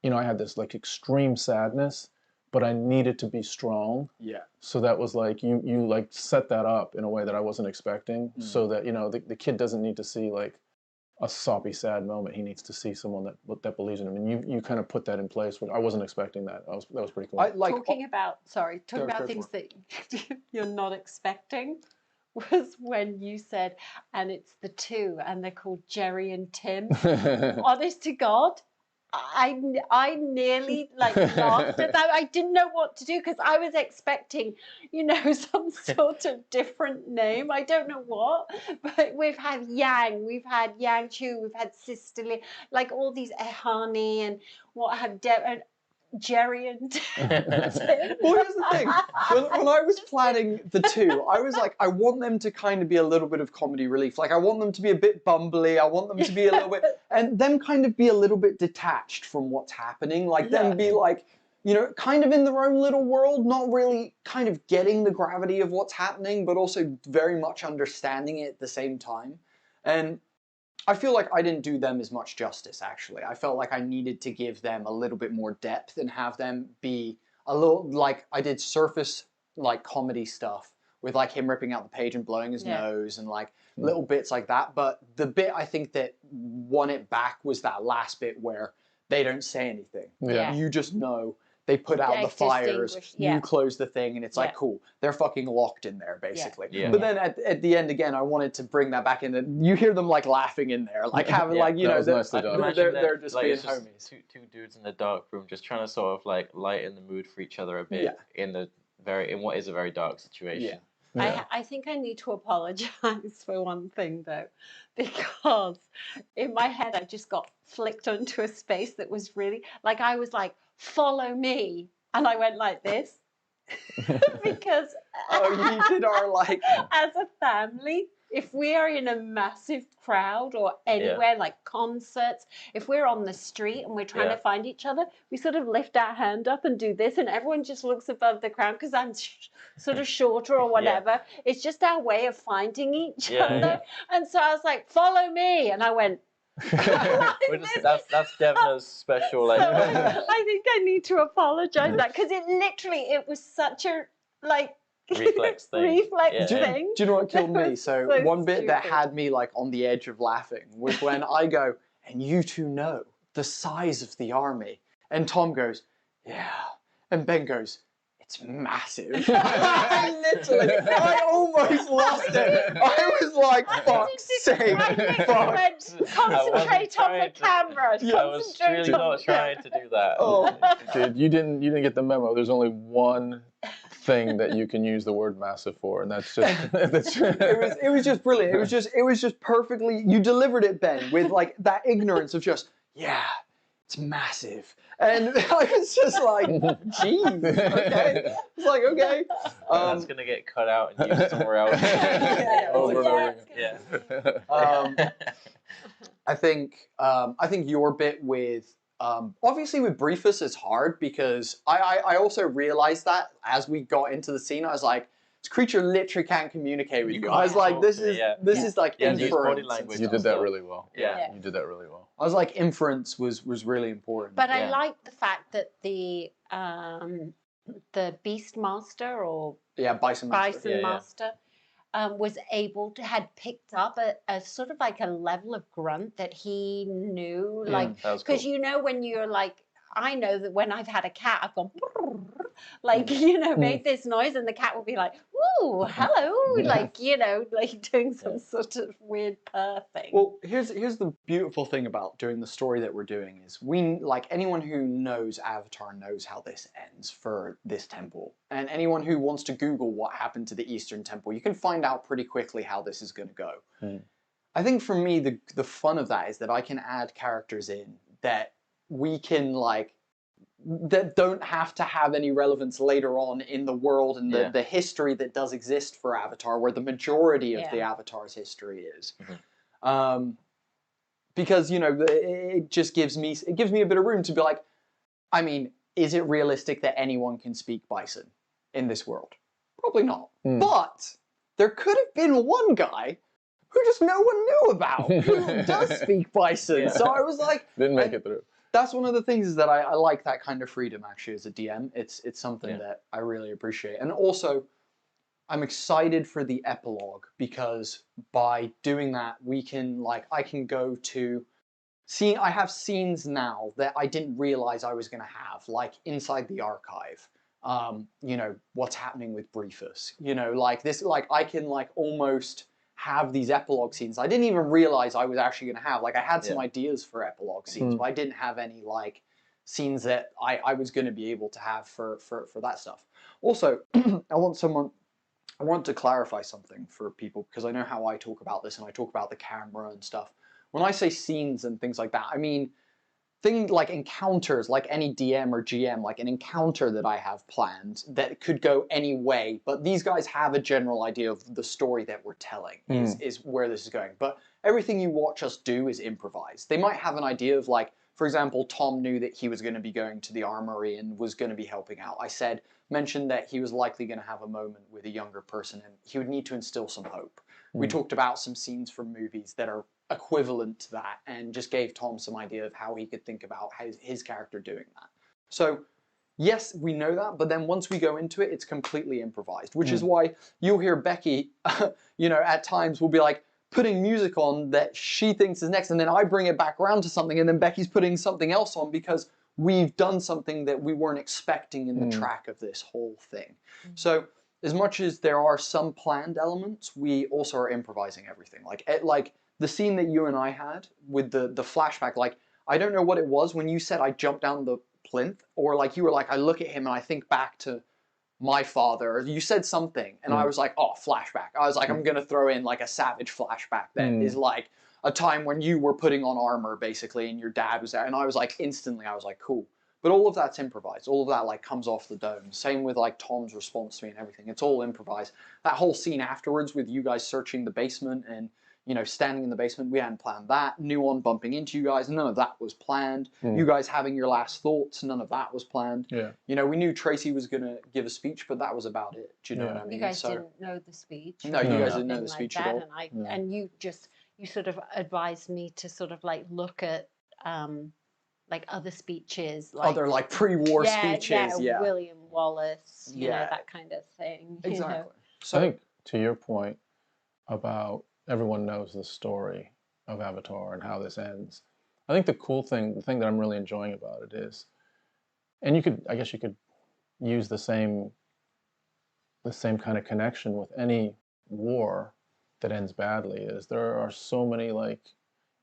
you know, I had this like extreme sadness, but I needed to be strong. Yeah. So that was like, you like set that up in a way that I wasn't expecting, so that, you know, the kid doesn't need to see like a soppy, sad moment. He needs to see someone that believes in him. And you kind of put that in place. I wasn't expecting that. That was pretty cool. Talking about things that you're not expecting was when you said, and it's the two, and they're called Jerry and Tim. Honest to God, I nearly like laughed at that. I didn't know what to do because I was expecting, you know, some sort of different name. I don't know what, but we've had Yang, we've had Yang Chu, we've had Sister Lee, like all these Ehani and what have Jerry and Tim. Well, here's the thing. When I was planning the two, I was like, I want them to kind of be a little bit of comedy relief. Like, I want them to be a bit bumbly. I want them to be a little bit, and them kind of be a little bit detached from what's happening. Like, them be like, you know, kind of in their own little world, not really kind of getting the gravity of what's happening, but also very much understanding it at the same time. And I feel like I didn't do them as much justice, actually. I felt like I needed to give them a little bit more depth and have them be a little, like, I did surface, like, comedy stuff with, like, him ripping out the page and blowing his nose and, like, little bits like that. But the bit I think that won it back was that last bit where they don't say anything. Yeah. You just know. They put out the fires, you close the thing, and it's like, cool. They're fucking locked in there, basically. Yeah. But then at the end, again, I wanted to bring that back in. And you hear them, like, laughing in there. Like, having, like, you know, they're just like, being it's homies. Two dudes in the dark room just trying to sort of, like, lighten the mood for each other a bit in what is a very dark situation. Yeah. I think I need to apologize for one thing, though, because in my head I just got flicked onto a space that was really, like, I was like, follow me, and I went like this. Because you did our, like... as a family, if we are in a massive crowd or anywhere, like concerts, if we're on the street and we're trying to find each other, we sort of lift our hand up and do this, and everyone just looks above the crowd because I'm sort of shorter or whatever. It's just our way of finding each other. And so I was like, follow me, and I went, that's Devna's special. Like, so I think I need to apologize that because it was such a like reflex thing. thing. Do you know what killed me? So one bit that stupid. had me like on the edge of laughing was when I go, and you two know the size of the army, and Tom goes, yeah, and Ben goes, it's massive. I almost lost it. I was like, fuck's sake. Concentrate on the camera. I was really not trying to do that. Oh. Dude, you didn't get the memo. There's only one thing that you can use the word massive for, and that's just it was just brilliant. It was just perfectly, you delivered it, Ben, with like that ignorance of just, yeah, it's massive. And I was just like, geez, okay. It's like, okay. That's going to get cut out and used somewhere else. Over and over again. I think your bit with, obviously with Briefus is hard because I also realized that as we got into the scene, I was like, creature literally can't communicate with you. You I was can't like, talk this to is it, yeah. this is like Yeah, use body inference. language. You did that really well. Yeah. You did that really well. I was like, inference was really important. But I Yeah. like the fact that the Beastmaster or yeah, Bison Master. Bison Yeah, yeah. Master was able to had picked up a sort of like a level of grunt that he knew, like That was because cool. you know when you're like, I know that when I've had a cat, I've gone like you know made this noise, and the cat will be like, "Ooh, hello," like you know, like doing some sort of weird purr thing. Well, here's the beautiful thing about doing the story that we're doing is we like anyone who knows Avatar knows how this ends for this temple, and anyone who wants to Google what happened to the Eastern Temple, you can find out pretty quickly how this is going to go. I think for me the fun of that is that I can add characters in that we can like that don't have to have any relevance later on in the world and the history that does exist for Avatar, where the majority of the Avatar's history is. Because you know it just gives me a bit of room to be like, I mean, is it realistic that anyone can speak Bison in this world? Probably not. But there could have been one guy who just no one knew about who does speak Bison. So I was like, didn't make it through. That's one of the things is that I like that kind of freedom actually as a DM. It's something that I really appreciate. And also, I'm excited for the epilogue because by doing that, we can I can go to I have scenes now that I didn't realize I was going to have, like inside the archive. You know, what's happening with Briefus. You know, like this, I can almost have these epilogue scenes I didn't even realize I was actually going to have. Like I had some ideas for epilogue scenes, but I didn't have any scenes that I was going to be able to have for that stuff. Also, I want to clarify something for people because I know how I talk about this and I talk about the camera and stuff. When I say scenes and things like that, I mean things like encounters, like any DM or GM, like an encounter that I have planned that could go any way, but these guys have a general idea of the story that we're telling is where this is going. But everything you watch us do is improvised. They might have an idea of for example, Tom knew that he was going to be going to the armory and was going to be helping out. I mentioned that he was likely going to have a moment with a younger person and he would need to instill some hope. We talked about some scenes from movies that are equivalent to that and just gave Tom some idea of how he could think about his character doing that. So yes, we know that, but then once we go into it, it's completely improvised, which is why you'll hear Becky, you know, at times will be putting music on that she thinks is next, and then I bring it back around to something, and then Becky's putting something else on because we've done something that we weren't expecting in the track of this whole thing. So as much as there are some planned elements, we also are improvising everything. Like the scene that you and I had with the flashback, I don't know what it was when you said I jumped down the plinth, or you were I look at him and I think back to my father. You said something, and I was like, oh, flashback. I was like, I'm gonna throw in a savage flashback that is a time when you were putting on armor basically, and your dad was there, and I was instantly, I was like, cool. But all of that's improvised. All of that comes off the dome. Same with Tom's response to me and everything. It's all improvised. That whole scene afterwards with you guys searching the basement and standing in the basement, we hadn't planned that. Nuon bumping into you guys, none of that was planned. You guys having your last thoughts, none of that was planned. Yeah. We knew Tracy was going to give a speech, but that was about it. Do you know what I mean? You guys didn't know the speech. No, you guys didn't know the speech at all. And you sort of advised me to sort of look at other speeches. Other pre-war speeches. Yeah. William Wallace, you know, that kind of thing. Exactly. You know? So I think to your point about everyone knows the story of Avatar and how this ends. I think the thing that I'm really enjoying about it is, and I guess you could use the same kind of connection with any war that ends badly, is there are so many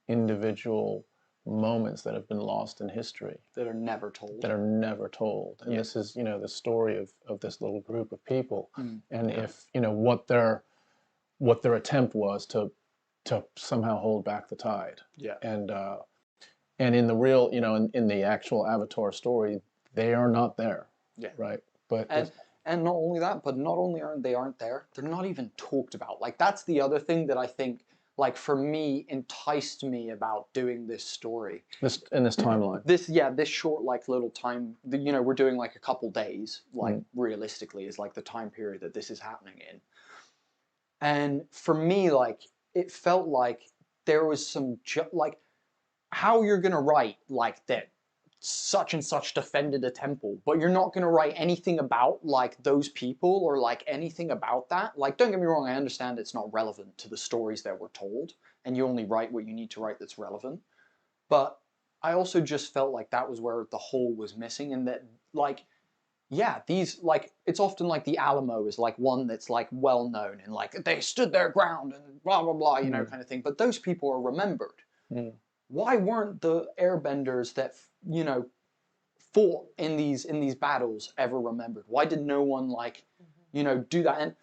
individual moments that have been lost in history. That are never told. And this is, the story of this little group of people. And if, what their attempt was to somehow hold back the tide. Yeah. And in the real, in the actual Avatar story, they are not there. Yeah. Right. But and not only that, but not only aren't there, they're not even talked about. That's the other thing that I think like for me enticed me about doing this story. In this timeline. This short like little time, you know, we're doing like a couple days, like realistically is like the time period that this is happening in. And for me, like it felt like there was some like how you're gonna write like that such and such defended a temple, but you're not going to write anything about like those people or like anything about that. Like, don't get me wrong, I understand it's not relevant to the stories that were told, and you only write what you need to write that's relevant. But I also just felt like that was where the whole was missing, and that like, yeah, these like it's often like the Alamo is like one that's like well known and like they stood their ground and blah blah blah, you know, kind of thing. But those people are remembered. Why weren't the Airbenders that, you know, fought in these battles ever remembered? Why did no one like, you know, do that? And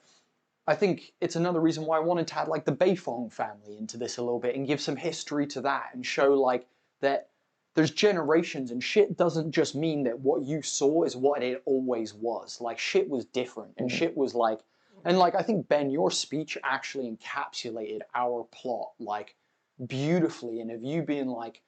I think it's another reason why I wanted to add like the Beifong family into this a little bit and give some history to that and show like that there's generations and shit doesn't just mean that what you saw is what it always was. Like shit was different and shit was like, and like I think Ben, your speech actually encapsulated our plot like beautifully, and of you being like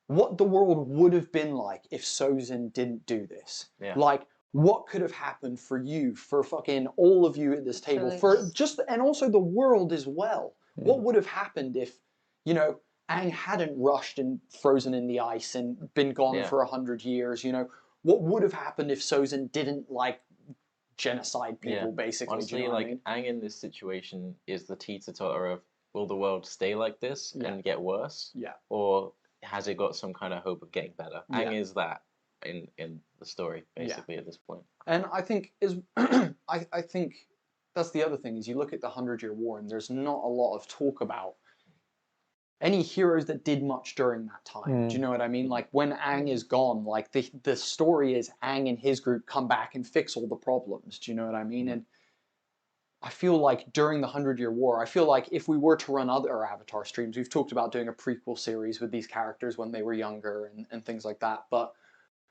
what the world would have been like if Sozin didn't do this. Like what could have happened for you, for fucking all of you at this table, for just, and also the world as well. What would have happened if, you know, Aang hadn't rushed and frozen in the ice and been gone for 100 years, you know? What would have happened if Sozin didn't like genocide people, basically? Honestly, do you know like what I mean? Aang in this situation is the teeter-totter of will the world stay like this and get worse? Or has it got some kind of hope of getting better? Aang is that in the story, basically, at this point. And I think is I think that's the other thing is you look at the 100-Year War and there's not a lot of talk about any heroes that did much during that time. Do you know what I mean? Like when Aang is gone, like the story is Aang and his group come back and fix all the problems. Do you know what I mean? And I feel like during the 100-Year War, I feel like if we were to run other Avatar streams, we've talked about doing a prequel series with these characters when they were younger and things like that. But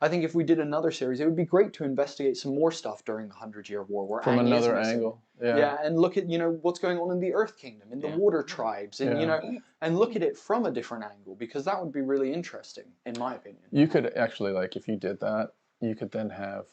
I think if we did another series, it would be great to investigate some more stuff during the 100-Year War. Where From Aang another is angle. Yeah, and look at, you know, what's going on in the Earth Kingdom, in the Water Tribes, and, you know, and look at it from a different angle, because that would be really interesting, in my opinion. You could actually, like, if you did that, you could then have,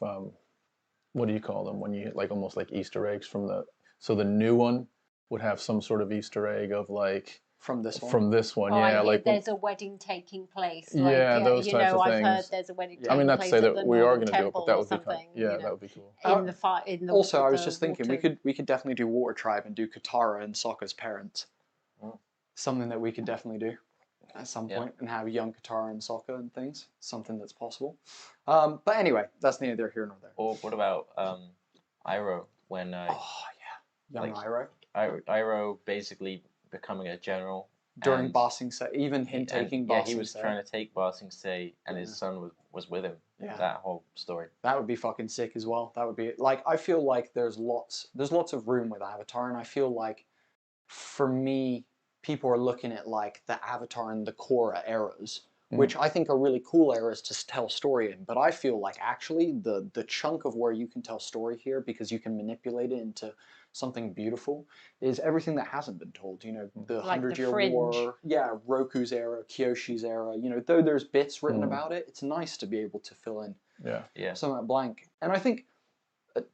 what do you call them, when you, like, almost like Easter eggs from the, so the new one would have some sort of Easter egg of, like, from this one? From this one, Oh, yeah. like there's a wedding taking place. Like, those you types know, of I've things. heard there's a wedding taking place. I mean, not to say that we are going to do it, but that would be something. Yeah, you know, that would be cool. In the Also, I was just thinking water. we could definitely do Water Tribe and do Katara and Sokka's parents. Something that we could definitely do at some point, and have young Katara and Sokka and things. Something that's possible. But anyway, that's neither here nor there. Or what about Iroh when Young Iroh. Iroh basically becoming a general During Ba Sing Se, even him taking Ba Sing Se. he was trying to take Ba Sing Se, and his son was with him. That whole story. That would be fucking sick as well. That would be like, I feel like there's lots of room with Avatar, and I feel like for me, people are looking at like the Avatar and the Korra eras, which I think are really cool eras to tell story in. But I feel like actually the chunk of where you can tell story here, because you can manipulate it into something beautiful, is everything that hasn't been told. You know, the Like 100-Year War, Roku's era, Kyoshi's era. You know, though there's bits written about it, it's nice to be able to fill in some of that blank. And I think,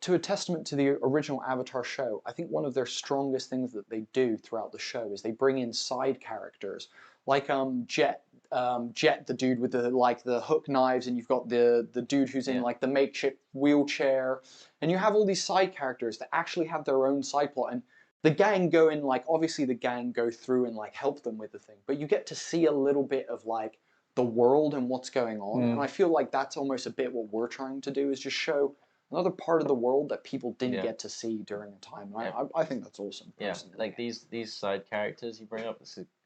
to a testament to the original Avatar show, I think one of their strongest things that they do throughout the show is they bring in side characters, like Jet, the dude with the hook knives, and you've got the dude who's in like the makeshift wheelchair, and you have all these side characters that actually have their own side plot, and the gang go in, like, obviously the gang go through and like help them with the thing, but you get to see a little bit of like the world and what's going on, and I feel like that's almost a bit what we're trying to do, is just show another part of the world that people didn't get to see during a time. I think that's awesome. Personally. Like these side characters you bring up,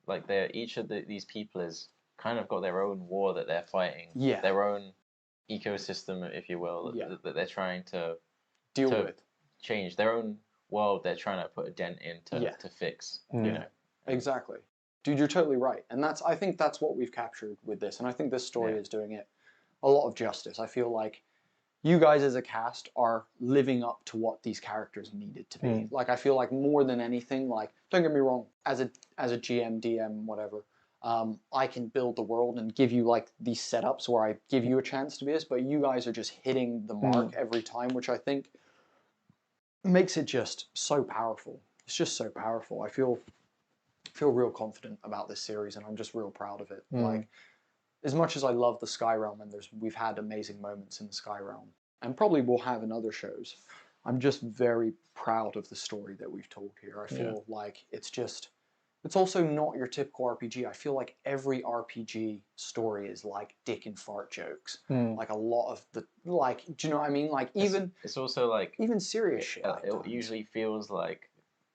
like each of these people is kind of got their own war that they're fighting, their own ecosystem, if you will, that they're trying to deal with, change their own world. They're trying to put a dent in to fix. You know, exactly, dude. You're totally right, and I think that's what we've captured with this, and I think this story is doing it a lot of justice. I feel like you guys as a cast are living up to what these characters needed to be. Like, I feel like more than anything, like, don't get me wrong, as a GM, DM, whatever, I can build the world and give you like these setups where I give you a chance to be this, but you guys are just hitting the mark every time, which I think makes it just so powerful. It's just so powerful. I feel real confident about this series, and I'm just real proud of it. Like, as much as I love the Sky Realm, and we've had amazing moments in the Sky Realm, and probably will have in other shows, I'm just very proud of the story that we've told here. I feel like it's also not your typical RPG. I feel like every RPG story is like dick and fart jokes. Like a lot of the, like, do you know what I mean? Like, even it's also like even serious shit. It usually feels like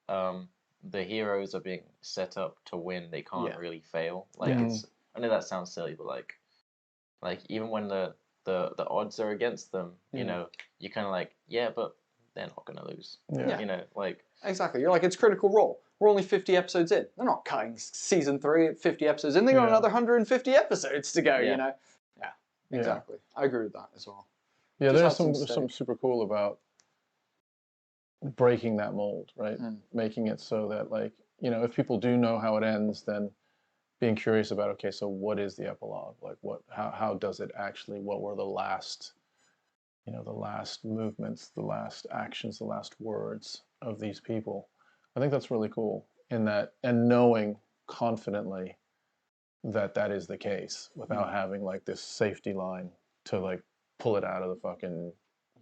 the heroes are being set up to win. They can't really fail. Like I know that sounds silly, but like even when the odds are against them, you know, you kind of like, yeah, but they're not gonna lose. Yeah. You know, like exactly. You're like, it's Critical Role. We're only 50 episodes in. They're not cutting season 3 at 50 episodes in. They got another 150 episodes to go. You know. Yeah. Exactly. I agree with that as well. Yeah, Just there's something super cool about breaking that mold, right? Making it so that, like, you know, if people do know how it ends, then being curious about, okay, so what is the epilogue? Like, how does it actually, what were the last, you know, the last movements, the last actions, the last words of these people? I think that's really cool in that, and knowing confidently that that is the case without having like this safety line to like pull it out of the fucking,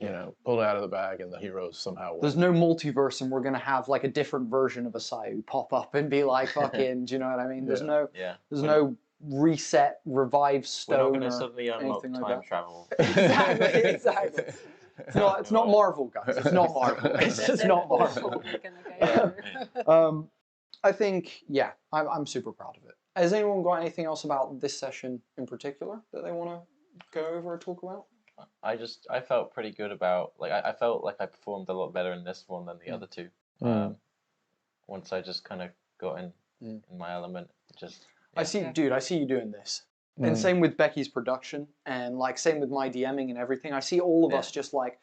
you know, pull it out of the bag and the heroes somehow win. There's no multiverse, and we're gonna have like a different version of Asayu pop up and be like, fucking, do you know what I mean? There's no reset, revive stone. We're not going or to suddenly unlock anything time like that. travel. Exactly. It's not Marvel, guys. It's not Marvel. It's just not Marvel. I think, yeah, I'm super proud of it. Has anyone got anything else about this session in particular that they want to go over or talk about? I felt pretty good about, like, I felt like I performed a lot better in this one than the other two. Once I just kind of got in my element, just. Yeah. I see you doing this. And same with Becky's production, and like same with my DMing and everything. I see all of us just like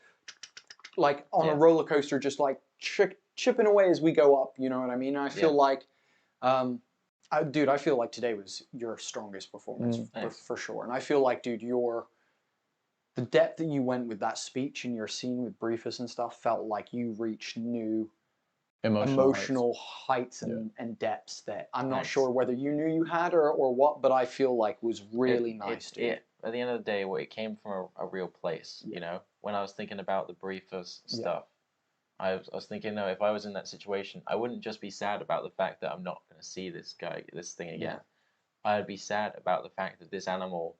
on a roller coaster, just like chipping away as we go up. You know what I mean? And I feel like, I feel like today was your strongest performance for sure. And I feel like, dude, the depth that you went with that speech and your scene with Briefus and stuff felt like you reached new emotional heights and depths that I'm not sure whether you knew you had or what, but I feel like was really nice, dude. At the end of the day, it came from a real place, you know? When I was thinking about the Briefus stuff, I was thinking, no, if I was in that situation, I wouldn't just be sad about the fact that I'm not going to see this thing again. I'd be sad about the fact that this animal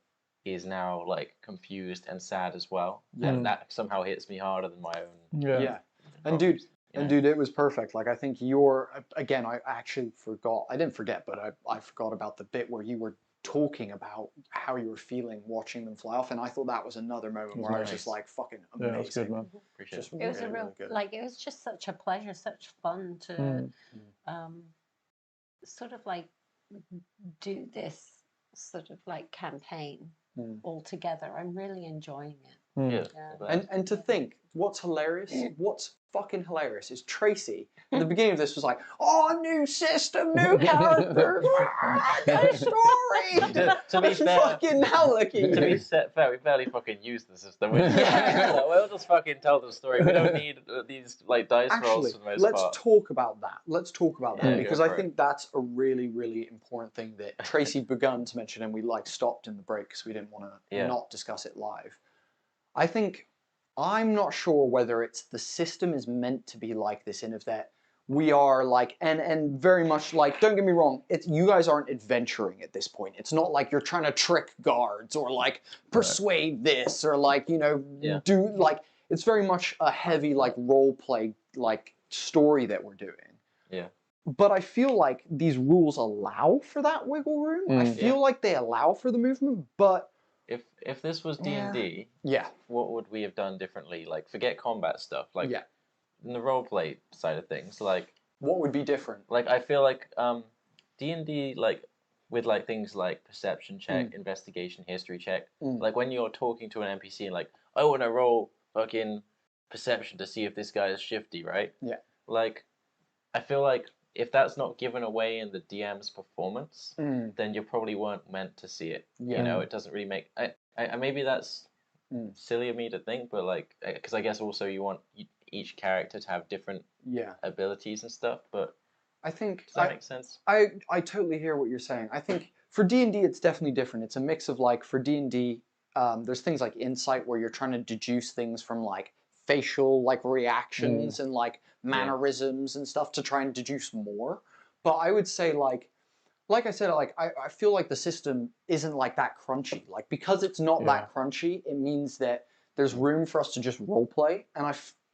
is now like confused and sad as well, and that somehow hits me harder than my own. And dude, it was perfect. Like, I think again, I actually forgot. I didn't forget, but I forgot about the bit where you were talking about how you were feeling watching them fly off, and I thought that was another moment where I was just like, fucking amazing. Yeah, it was good, man. Appreciate it. It was a real, like, it was just such a pleasure, such fun to sort of like do this sort of like campaign all together. I'm really enjoying it. And to think, what's fucking hilarious is Tracy at the beginning of this was like, oh, new system, new characters, new story. To be fair, fucking now look at you. To be fair, we barely fucking use the system. We'll just fucking tell the story. We don't need these like dice rolls for the most part. Let's talk about that. Because I think that's a really, really important thing that Tracy begun to mention, and we like stopped in the break because we didn't want to not discuss it live. I think I'm not sure whether it's the system is meant to be like this, and if that we are like, and very much like, don't get me wrong, you guys aren't adventuring at this point. It's not like you're trying to trick guards or like persuade this or like, you know, do like, it's very much a heavy like role play like story that we're doing. Yeah. But I feel like these rules allow for that wiggle room. I feel like they allow for the movement, but if this was D&D, what would we have done differently? Like, forget combat stuff. Like, in the roleplay side of things, like, what would be different? Like, I feel like D&D, like, with like things like perception check, investigation, history check. Like when you're talking to an NPC and like, I want to roll fucking perception to see if this guy is shifty, right? Yeah. Like, I feel like if that's not given away in the DM's performance, then you probably weren't meant to see it. Yeah. You know, it doesn't really make. I maybe that's silly of me to think, but like, because I guess also you want each character to have different abilities and stuff. But I think does that make sense? I totally hear what you're saying. I think for D&D it's definitely different. It's a mix of like for D&D, there's things like insight where you're trying to deduce things from like facial like reactions and like mannerisms and stuff to try and deduce more. But I would say like I said, like I feel like the system isn't like that crunchy. Like because it's not that crunchy, it means that there's room for us to just roleplay.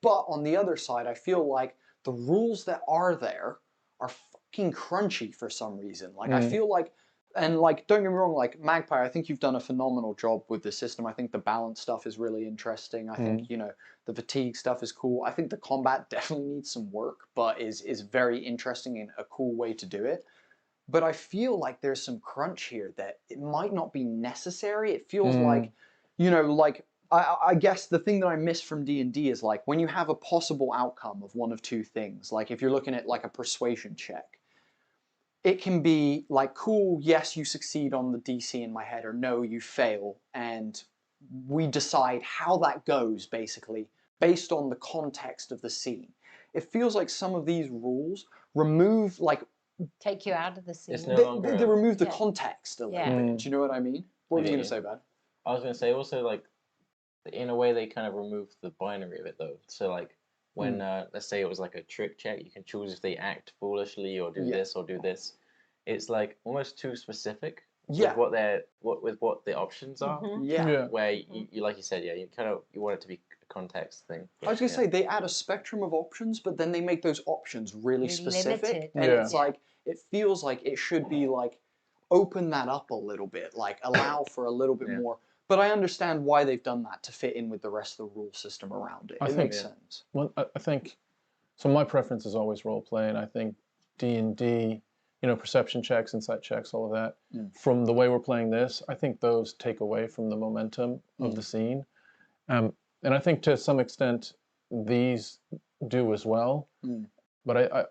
But on the other side, I feel like the rules that are there are fucking crunchy for some reason. Like I feel like, and like don't get me wrong, like Magpie, I think you've done a phenomenal job with the system. I think the balance stuff is really interesting. I think, you know, the fatigue stuff is cool. I think the combat definitely needs some work, but is very interesting and a cool way to do it. But I feel like there's some crunch here that it might not be necessary. It feels like, you know, like I guess the thing that I miss from D&D is like when you have a possible outcome of one of two things, like if you're looking at like a persuasion check, it can be like, cool, yes, you succeed on the DC in my head, or no, you fail. And we decide how that goes, basically, based on the context of the scene. It feels like some of these rules remove, like, take you out of the scene. It's no longer they remove the context a little Yeah. bit. Do you know what I mean? What were you going to say, Ben? I was going to say also, like, in a way, they kind of remove the binary of it, though. So, like, when, let's say it was like a trick check, you can choose if they act foolishly or do this or do this. It's, like, almost too specific with what the options are. Where, you like you said, you want it to be a context thing. But, I was going to say, they add a spectrum of options, but then they make those options really specific. Limited. And it's like, it feels like it should be, like, open that up a little bit, like, allow for a little bit more. But I understand why they've done that to fit in with the rest of the rule system around it. It makes sense. Well, I think, so my preference is always role play, and I think D&D, you know, perception checks, insight checks, all of that, from the way we're playing this, I think those take away from the momentum of the scene. And I think to some extent these do as well. But I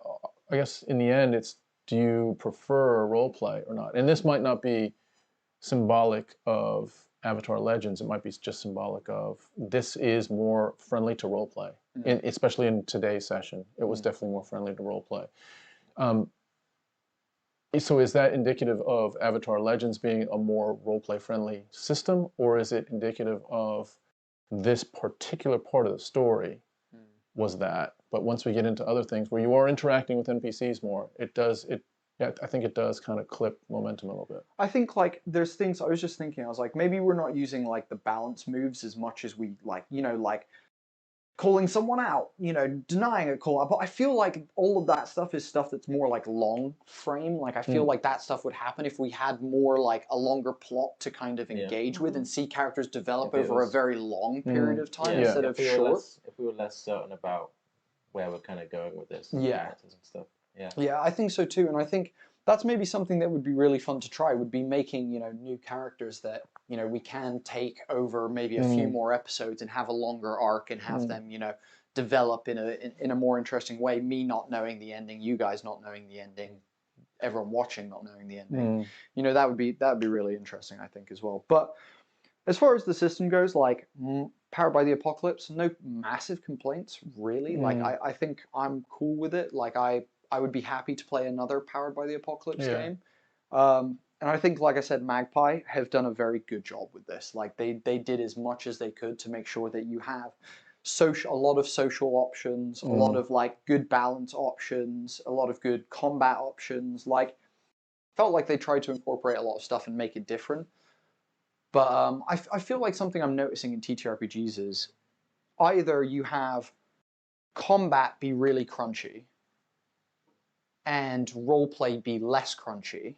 guess in the end, it's, do you prefer role play or not? And this might not be symbolic of Avatar Legends. It might be just symbolic of this is more friendly to role play, especially in today's session. It was definitely more friendly to role play. So is that indicative of Avatar Legends being a more role play friendly system, or is it indicative of this particular part of the story was that? But once we get into other things where you are interacting with NPCs more, I think it does kind of clip momentum a little bit. I think like there's things, I was just thinking, I was like, maybe we're not using like the balance moves as much as we like, you know, like calling someone out, you know, denying a call out. But I feel like all of that stuff is stuff that's more like long frame. Like I feel like that stuff would happen if we had more like a longer plot to kind of engage with and see characters develop over a very long period of time instead of short. If we were less certain about where we're kind of going with this, and stuff. Yeah, I think so too, and I think that's maybe something that would be really fun to try. Would be making, you know, new characters that, you know, we can take over maybe a few more episodes and have a longer arc and have them, you know, develop in a more interesting way. Me not knowing the ending, you guys not knowing the ending, everyone watching not knowing the ending. You know, that would be really interesting, I think, as well. But as far as the system goes, like Powered by the Apocalypse, no massive complaints really. Like I think I'm cool with it. Like I would be happy to play another Powered by the Apocalypse game. And I think, like I said, Magpie have done a very good job with this. Like they did as much as they could to make sure that you have a lot of social options, a lot of like good balance options, a lot of good combat options. Like felt like they tried to incorporate a lot of stuff and make it different. But I feel like something I'm noticing in TTRPGs is either you have combat be really crunchy and roleplay be less crunchy,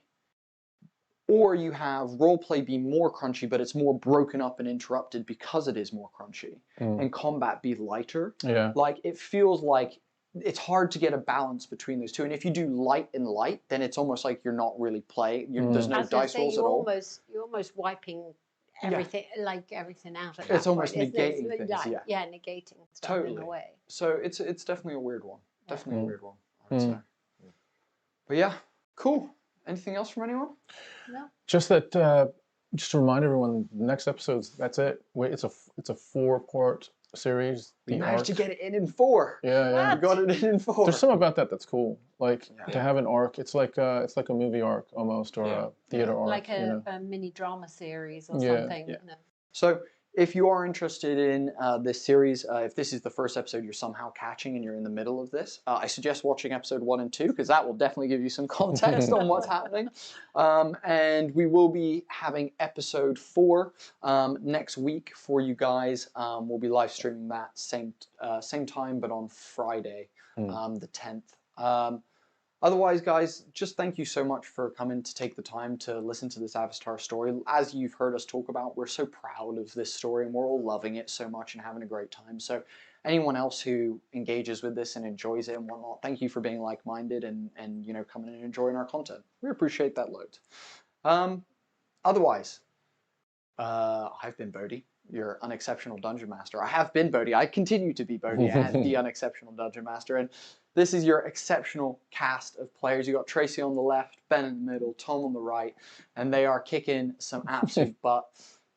or you have roleplay be more crunchy, but it's more broken up and interrupted because it is more crunchy, and combat be lighter. Like, it feels like it's hard to get a balance between those two. And if you do light and light, then it's almost like you're not really playing. There's no dice rolls at all. You're almost wiping everything, everything out at It's that almost point, negating things, yeah, negating stuff in a way. So it's definitely a weird one. Definitely a weird one, I would say. But yeah, cool. Anything else from anyone? No. Just that. Just to remind everyone, the next episode's that's it. Wait, it's a 4-part series. We The managed to arc. get it in 4. Yeah, yeah. We got it in 4. There's something about that that's cool. Like Yeah. to have an arc. It's like a movie arc almost, or a theater arc. Like you know? a mini drama series or Yeah. something. Yeah. You know. So if you are interested in this series, if this is the first episode you're somehow catching and you're in the middle of this, I suggest watching episode 1 and 2 because that will definitely give you some context on what's happening. And we will be having episode 4 next week for you guys. We'll be live streaming that same time, but on Friday, the 10th. Otherwise, guys, just thank you so much for coming to take the time to listen to this Avatar story. As you've heard us talk about, we're so proud of this story and we're all loving it so much and having a great time. So anyone else who engages with this and enjoys it and whatnot, thank you for being like-minded and you know, coming and enjoying our content. We appreciate that loads. Otherwise, I've been Bodhi, your unexceptional dungeon master. I have been Bodhi. I continue to be Bodhi and the unexceptional dungeon master. And this is your exceptional cast of players. You got Tracy on the left, Ben in the middle, Tom on the right, and they are kicking some absolute butt.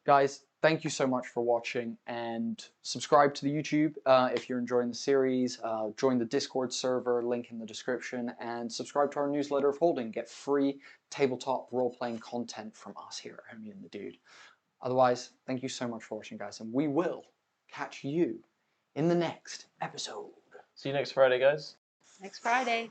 Guys, thank you so much for watching, and subscribe to the YouTube if you're enjoying the series. Join the Discord server, link in the description, and subscribe to our newsletter of Holding. Get free tabletop role-playing content from us here at Homie and the Dude. Otherwise, thank you so much for watching, guys, and we will catch you in the next episode. See you next Friday, guys. Next Friday.